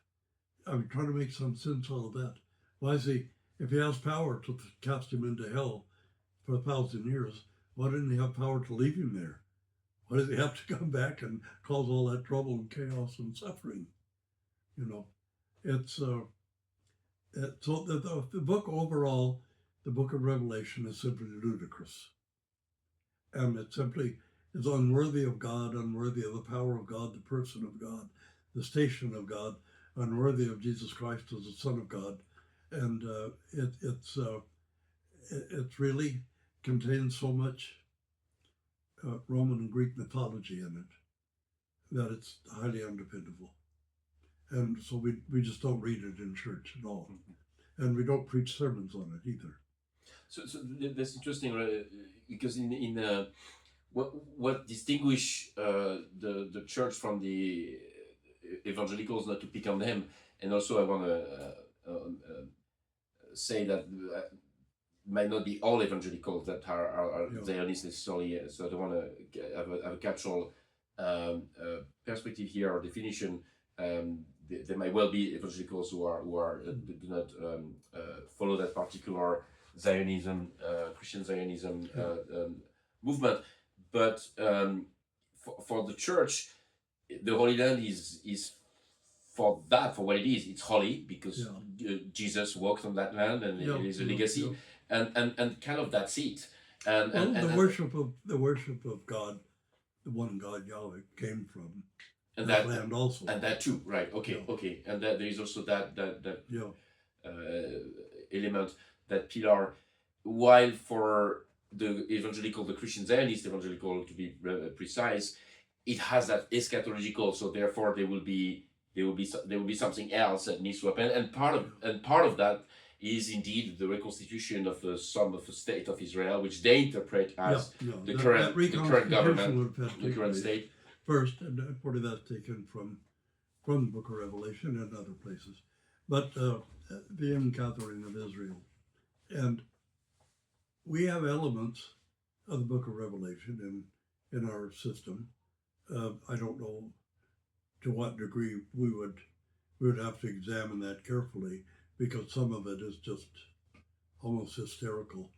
I'm trying to make some sense out of that. Why is if he has power to cast him into hell for 1,000 years, why didn't he have power to leave him there? Why does he have to come back and cause all that trouble and chaos and suffering? It's so the book overall, the Book of Revelation is simply ludicrous, and it simply is unworthy of God, unworthy of the power of God, the person of God, the station of God, unworthy of Jesus Christ as the Son of God, and it really contains so much Roman and Greek mythology in it that it's highly undependable. And so we just don't read it in church at all. And we don't preach sermons on it either. So that's interesting, right? Because in what distinguish the church from the evangelicals, not to pick on them, and also I want to say that might not be all evangelicals that are Yeah. Zionists necessarily. So I don't want to have a capsule perspective here or definition. There might well be evangelicals who do not follow that particular Zionism, Christian Zionism movement, but for the church, the Holy Land is for what it is. It's holy because Jesus walked on that land, and it is a legacy, and kind of that's it. And the worship of God, the one God Yahweh, came from that land also, and that too, right? Okay, and that there is also that element, that pillar. While for the evangelical, the Christian Zionist evangelical, to be precise, it has that eschatological. So therefore, there will be something else that needs to happen, and part of that is indeed the reconstitution of the state of Israel, which they interpret as the current government, the current state. First, and part of that's taken from the Book of Revelation and other places, but the ingathering of Israel, and we have elements of the Book of Revelation in our system. I don't know to what degree we would have to examine that carefully, because some of it is just almost hysterical.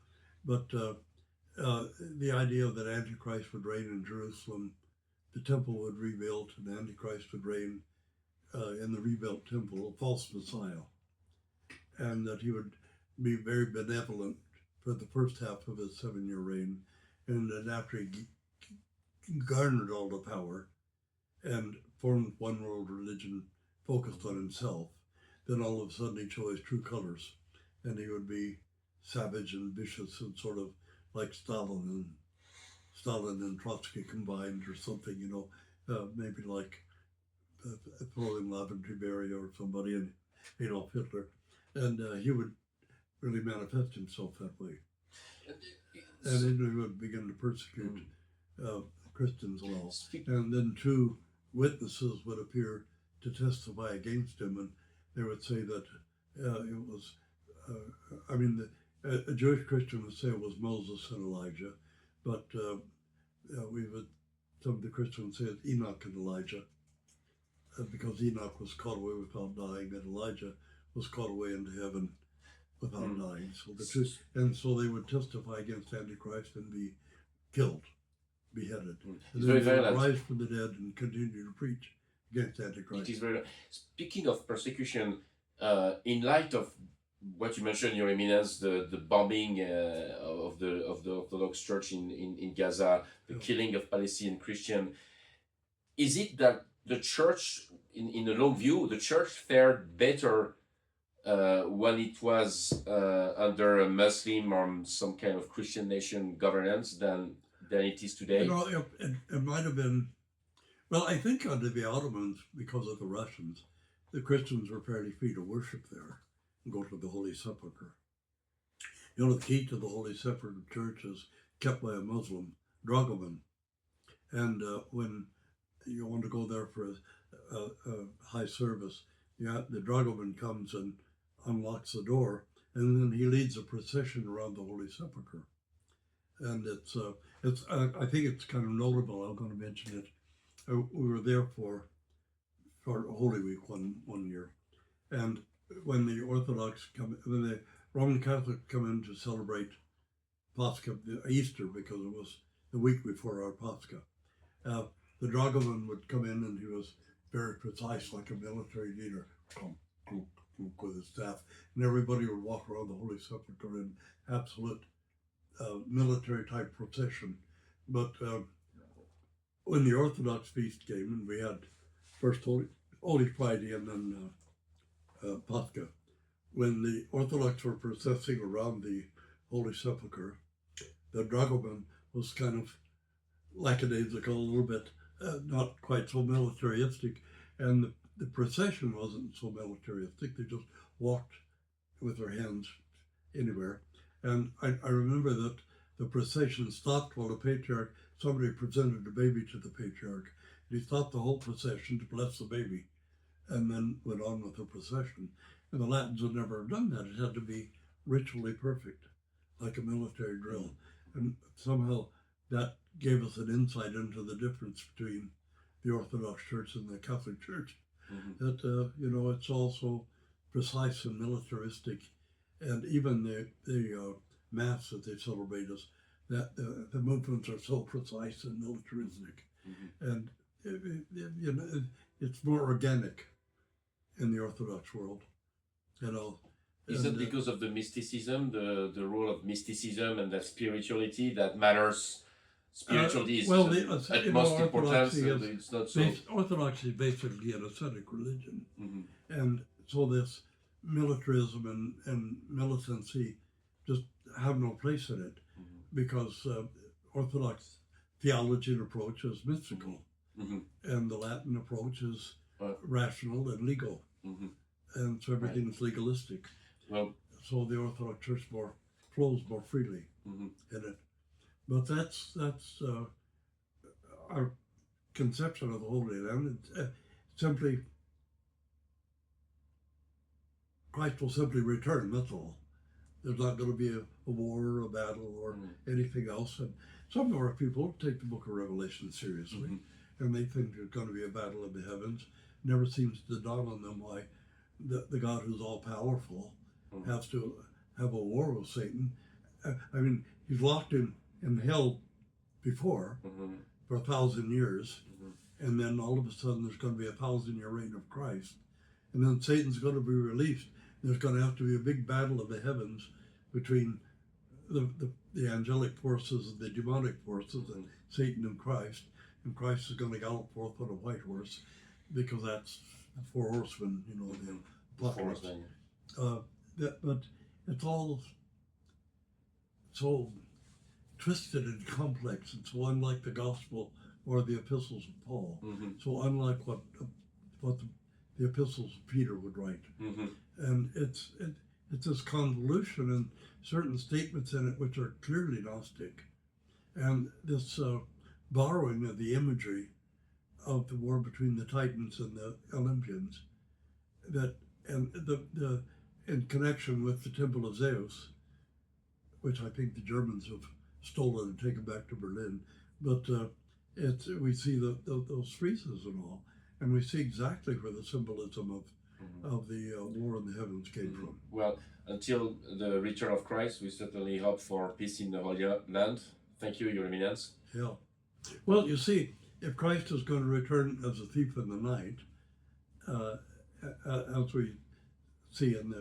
But the idea that Antichrist would reign in Jerusalem, the temple would rebuild, and Antichrist would reign in the rebuilt temple, a false Messiah, and that he would be very benevolent for the first half of his 7-year reign, and then after he garnered all the power and formed one world religion focused on himself, then all of a sudden he chose true colors, and he would be savage and vicious and sort of like Stalin and Trotsky combined, or something, maybe like throwing Laventry or somebody, and Adolf Hitler, and he would really manifest himself that way, and then he would begin to persecute Christians and all, and then 2 witnesses would appear to testify against him, and they would say that it was, a Jewish Christian would say it was Moses and Elijah, but some of the Christians say it's Enoch and Elijah, because Enoch was caught away without dying, and Elijah was caught away into heaven without dying. So they would testify against Antichrist and be killed, beheaded. And then they would rise from the dead and continue to preach against Antichrist. It is very. Speaking of persecution, in light of what you mentioned, Your Eminence, the bombing of the Orthodox Church in Gaza, the killing of Palestinian Christian, is it that the Church, in the long view, the Church fared better when it was under a Muslim or some kind of Christian nation governance than it is today? It might have been. Well, I think under the Ottomans, because of the Russians, the Christians were fairly free to worship there and go to the Holy Sepulchre. The key to the Holy Sepulchre Church is kept by a Muslim, dragoman. And when you want to go there for a high service, the dragoman comes and unlocks the door, and then he leads a procession around the Holy Sepulchre. And I think it's kind of notable. I'm going to mention it. We were there for Holy Week one year, and when the Roman Catholics come in to celebrate Pascha, Easter, because it was the week before our Pascha, the dragoman would come in, and he was very precise, like a military leader, with his staff, and everybody would walk around the Holy Sepulchre in absolute military type procession. But when the Orthodox feast came, and we had first Holy Friday and then Pascha, when the Orthodox were processing around the Holy Sepulchre, the dragoman was kind of lackadaisical, a little bit, not quite so militaristic, and the procession wasn't so militaristic. They just walked with their hands anywhere. And I remember that the procession stopped while the patriarch, somebody presented the baby to the patriarch. And he stopped the whole procession to bless the baby, and then went on with the procession. And the Latins had never done that. It had to be ritually perfect, like a military drill. And somehow that gave us an insight into the difference between the Orthodox Church and the Catholic Church. That, it's also precise and militaristic. And even the Mass that they celebrate is that the movements are so precise and militaristic. And it's more organic in the Orthodox world. Is that because of the mysticism, the role of mysticism and that spirituality that matters? Spirituality is at most important. It's not so. Orthodoxy is basically an ascetic religion, and so this militarism and militancy just have no place in it, because Orthodox theology and approach is mystical, and the Latin approach is rational and legal, and so everything is legalistic. Well, so the Orthodox Church flows more freely in it. But that's our conception of the Holy Land. Simply, Christ will simply return, that's all. There's not going to be a war or a battle or anything else. And some of our people take the book of Revelation seriously, and they think there's going to be a battle of the heavens. Never seems to dawn on them why the God who's all-powerful has to have a war with Satan. I mean, he's locked in hell before for 1,000 years, and then all of a sudden there's going to be a 1,000-year reign of Christ, and then Satan's going to be released. There's going to have to be a big battle of the heavens between the angelic forces and the demonic forces, and Satan and Christ is going to gallop forth on a white horse, because that's the four horsemen, the apocalypse. But it's all so twisted and complex, and so unlike the gospel or the epistles of Paul, so unlike what the epistles of Peter would write. And it's this convolution and certain statements in it which are clearly Gnostic, and this borrowing of the imagery of the war between the Titans and the Olympians, in connection with the Temple of Zeus, which I think the Germans have stolen and taken back to Berlin. But we see those friezes and all, and we see exactly where the symbolism of the war in the heavens came from. Well, until the return of Christ, we certainly hope for peace in the Holy Land. Thank you, Your Eminence. Yeah. Well, you see, if Christ is going to return as a thief in the night, as we see in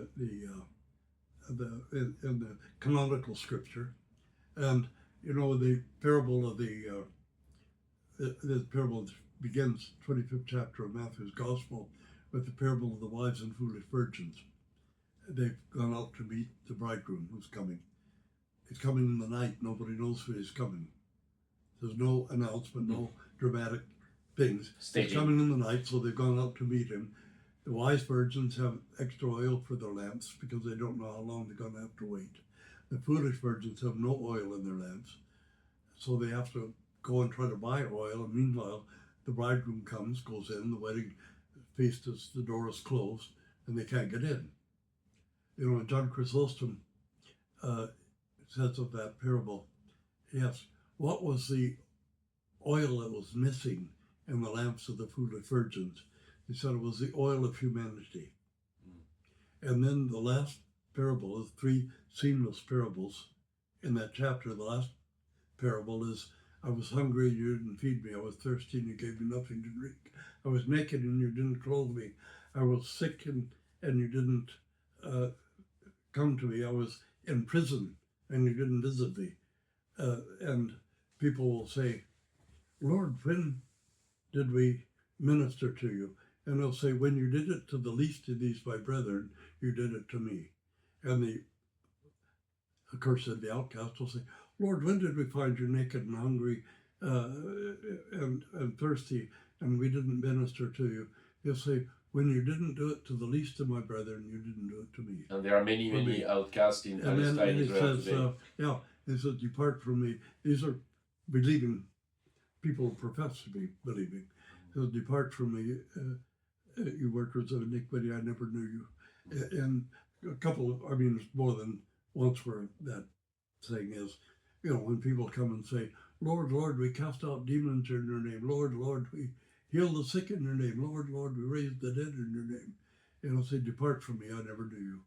the canonical scripture, and the parable of the parable begins 25th chapter of Matthew's Gospel with the parable of the wise and foolish virgins. They've gone out to meet the bridegroom who's coming. He's coming in the night. Nobody knows when he's coming. There's no announcement, no dramatic things. He's coming in the night, so they've gone out to meet him. The wise virgins have extra oil for their lamps because they don't know how long they're going to have to wait. The foolish virgins have no oil in their lamps, so they have to go and try to buy oil. And meanwhile, the bridegroom comes, goes in, the wedding feast is, the door is closed, and they can't get in. John Chrysostom says of that parable, yes, what was the oil that was missing in the lamps of the foolish virgins? He said it was the oil of humanity. And then the last parable is three seamless parables in that chapter. The last parable is, I was hungry and you didn't feed me. I was thirsty and you gave me nothing to drink. I was naked and you didn't clothe me. I was sick and you didn't come to me. I was in prison and you didn't visit me. And people will say, Lord, when did we minister to you? And they'll say, when you did it to the least of these, my brethren, you did it to me. And the accursed, the outcast, will say, Lord, when did we find you naked and hungry and thirsty, and we didn't minister to you? He'll say, when you didn't do it to the least of my brethren, you didn't do it to me. And there are many outcasts in Palestine, Israel today. He says, depart from me. These are believing people who profess to be believing. He says, depart from me, you workers of iniquity, I never knew you. And a couple of, it's more than once where that thing is, when people come and say, Lord, Lord, we cast out demons in your name. Lord, Lord, we heal the sick in your name. Lord, Lord, we raise the dead in your name. Say, depart from me, I never knew you.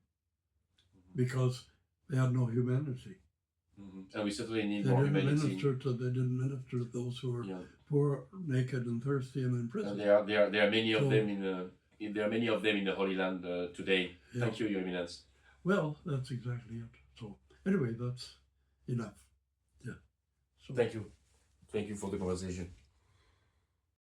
Because they had no humanity. And we certainly need They more didn't humanity. they didn't minister to those who were poor, naked, and thirsty, and in prison. And there are many of them there are many of them in the Holy Land today. Yeah. Thank you, Your Eminence. Well, that's exactly it. So anyway, that's enough. Yeah. So Thank you for the conversation.